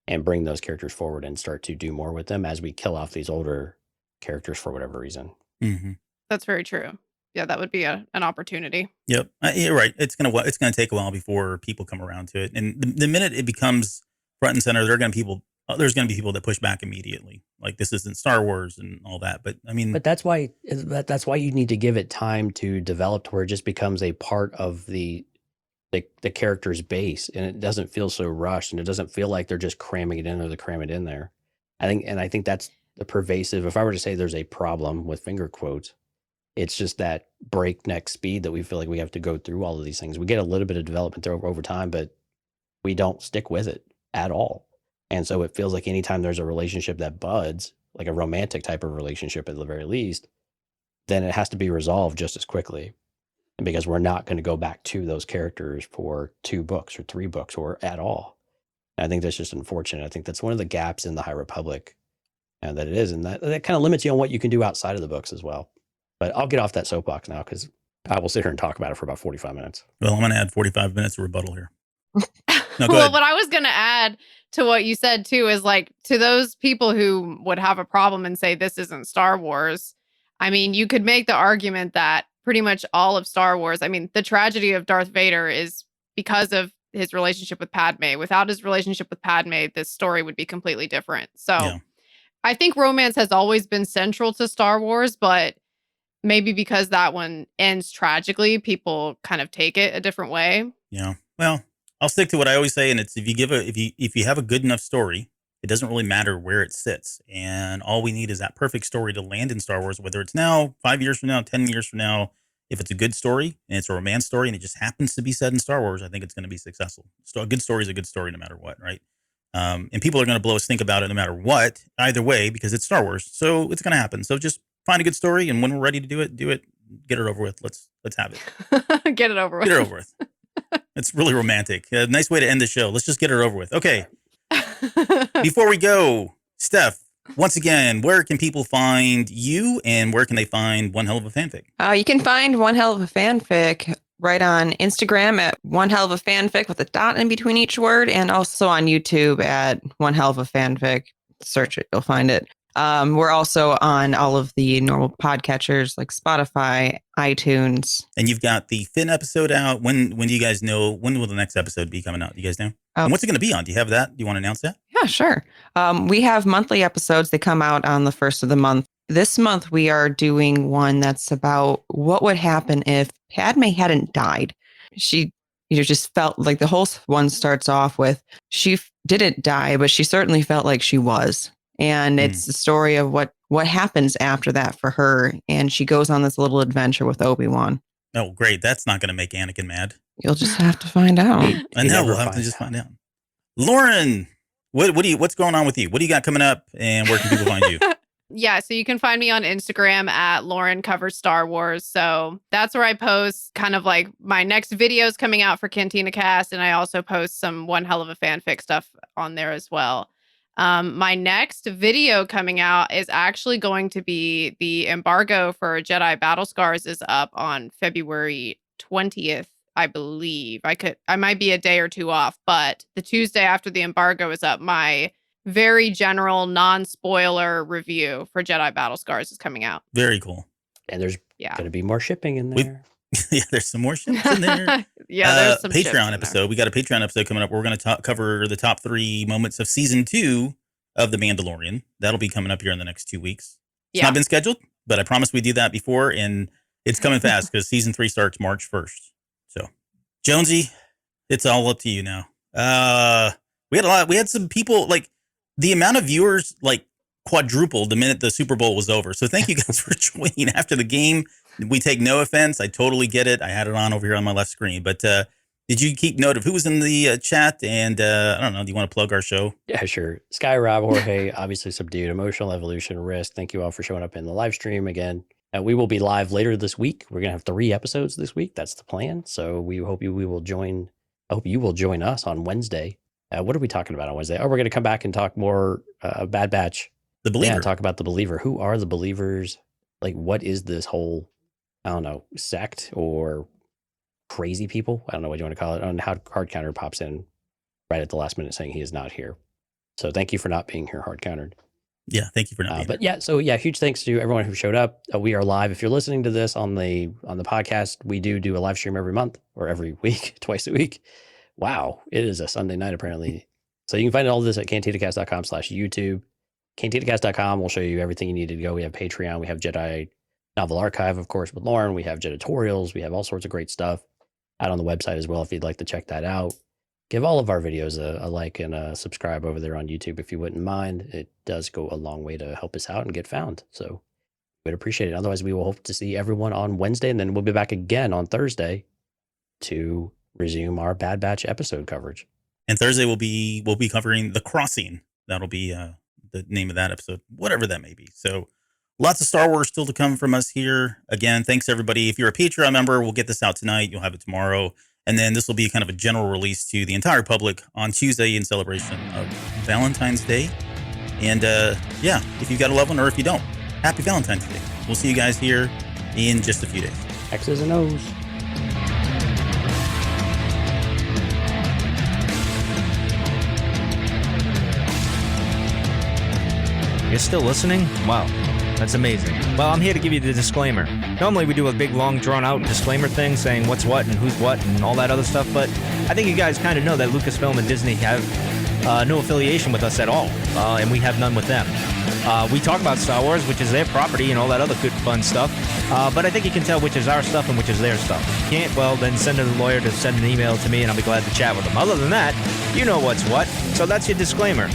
S3: and bring those characters forward and start to do more with them as we kill off these older characters for whatever reason.
S2: Mm-hmm.
S4: That's very true. Yeah, that would be an opportunity.
S2: Yep, you're right. It's gonna take a while before people come around to it, and the minute it becomes front and center, there's gonna be people that push back immediately. Like, this isn't Star Wars and all that. But I mean,
S3: but that's why you need to give it time to develop to where it just becomes a part of the character's base, and it doesn't feel so rushed, and it doesn't feel like they're just cramming it in or they cram it in there. I think that's the pervasive. If I were to say there's a problem with finger quotes, it's just that breakneck speed that we feel like we have to go through all of these things. We get a little bit of development there over time, but we don't stick with it at all. And so it feels like anytime there's a relationship that buds, like a romantic type of relationship at the very least, then it has to be resolved just as quickly. And because we're not going to go back to those characters for 2 books or 3 books or at all. And I think that's just unfortunate. I think that's one of the gaps in the High Republic that it is. And that kind of limits you on what you can do outside of the books as well. But I'll get off that soapbox now because I will sit here and talk about it for about 45 minutes.
S2: Well, I'm going to add 45 minutes of rebuttal here. No, go
S4: Well,
S2: ahead.
S4: what I was going to add to what you said too is like to those people who would have a problem and say this isn't Star Wars. I mean, you could make the argument that pretty much all of Star Wars, I mean, the tragedy of Darth Vader is because of his relationship with Padme. Without his relationship with Padme, this story would be completely different. So
S2: Yeah.
S4: I think romance has always been central to Star Wars, but maybe because that one ends tragically, people kind of take it a different way.
S2: Yeah. Well, I'll stick to what I always say, and it's if you have a good enough story, it doesn't really matter where it sits. And all we need is that perfect story to land in Star Wars, whether it's now, 5 years from now, 10 years from now. If it's a good story and it's a romance story and it just happens to be set in Star Wars, I think it's going to be successful. So a good story is a good story no matter what, right? And people are going to blow us think about it no matter what, either way, because it's Star Wars. So it's going to happen. So just find a good story, and when we're ready to do it, get it over with. Let's have it.
S4: Get it over with.
S2: Get it over with. It's really romantic. A nice way to end the show. Let's just get it over with. Okay. Before we go, Steph, once again, where can people find you, and where can they find One Hell of a Fanfic?
S5: You can find One Hell of a Fanfic right on Instagram at One Hell of a Fanfic with a dot in between each word, and also on YouTube at One Hell of a Fanfic. Search it, you'll find it. We're also on all of the normal podcatchers like Spotify, iTunes.
S2: And you've got the Finn episode out. When do you guys know? When will the next episode be coming out? Do you guys know? And what's it going to be on? Do you have that? Do you want to announce that?
S5: Yeah, sure. We have monthly episodes. They come out on the first of the month. This month, we are doing one that's about what would happen if Padme hadn't died. She just felt like the whole one starts off with she didn't die, but she certainly felt like she was. And it's the story of what happens after that for her. And she goes on this little adventure with Obi-Wan.
S2: Oh, great. That's not going to make Anakin mad.
S5: You'll just have to find out.
S2: I know. We'll have to just find out. Lauren, what's going on with you? What do you got coming up, and where can people find you?
S4: Yeah, so you can find me on Instagram at Lauren Covers Star Wars. So that's where I post kind of like my next videos coming out for Cantina Cast. And I also post some One Hell of a Fanfic stuff on there as well. My next video coming out is actually going to be the embargo for Jedi Battle Scars is up on February 20th, I believe. I might be a day or two off, but the Tuesday after the embargo is up, my very general non-spoiler review for Jedi Battle Scars is coming out.
S2: Very cool.
S3: And there's going to be more shipping in there.
S2: Yeah, there's some more shit in there.
S4: Yeah, there's some
S2: Patreon episode. We got a Patreon episode coming up. We're going to cover the top 3 moments of season 2 of The Mandalorian. That'll be coming up here in the next 2 weeks. It's not been scheduled, but I promised we'd do that before, and it's coming fast because season 3 starts March 1st. So, Jonesy, it's all up to you now. We had some people, like, the amount of viewers, like, quadrupled the minute the Super Bowl was over. So thank you guys for joining after the game. We take no offense. I totally get it. I had it on over here on my left screen. But did you keep note of who was in the chat? And I don't know. Do you want to plug our show?
S3: Yeah, sure. Sky, Rob, Jorge, obviously Subdued, Emotional Evolution, Risk. Thank you all for showing up in the live stream again. We will be live later this week. We're going to have 3 episodes this week. That's the plan. So we hope you will join. I hope you will join us on Wednesday. What are we talking about on Wednesday? Oh, we're going to come back and talk more Bad Batch.
S2: The Believer.
S3: Yeah, talk about the Believer. Who are the Believers? Like, what is this whole, I don't know, sect or crazy people? I don't know what you want to call it. I don't know how Hard Counter pops in right at the last minute saying he is not here. So thank you for not being here, Hard Countered.
S2: Yeah, thank you for not being
S3: But
S2: here.
S3: yeah, so yeah, huge thanks to everyone who showed up. We are live. If you're listening to this on the podcast, we do a live stream every month or every week, twice a week. Wow, it is a Sunday night apparently. So you can find all of this at cantinacast.com/YouTube. Cantinacast.com will show you everything you need to go. We have Patreon. We have Jedi Novel Archive, of course, with Lauren. We have Jeditorials. We have all sorts of great stuff out on the website as well if you'd like to check that out. Give all of our videos a like and a subscribe over there on YouTube if you wouldn't mind. It does go a long way to help us out and get found. So we'd appreciate it. Otherwise, we will hope to see everyone on Wednesday, and then we'll be back again on Thursday to resume our Bad Batch episode coverage.
S2: And Thursday we'll be covering The Crossing. That'll be the name of that episode, whatever that may be. So lots of Star Wars still to come from us here. Again, thanks everybody. If you're a Patreon member, we'll get this out tonight. You'll have it tomorrow. And then this will be kind of a general release to the entire public on Tuesday in celebration of Valentine's Day. And if you've got a loved one or if you don't, happy Valentine's Day. We'll see you guys here in just a few days.
S3: X's and O's.
S1: You're still listening? Wow, that's amazing. Well, I'm here to give you the disclaimer. Normally we do a big, long, drawn-out disclaimer thing saying what's what and who's what and all that other stuff, but I think you guys kind of know that Lucasfilm and Disney have no affiliation with us at all, and we have none with them. We talk about Star Wars, which is their property and all that other good, fun stuff, but I think you can tell which is our stuff and which is their stuff. If you can't, well, then send a lawyer to send an email to me and I'll be glad to chat with them. Other than that, you know what's what, so that's your disclaimer.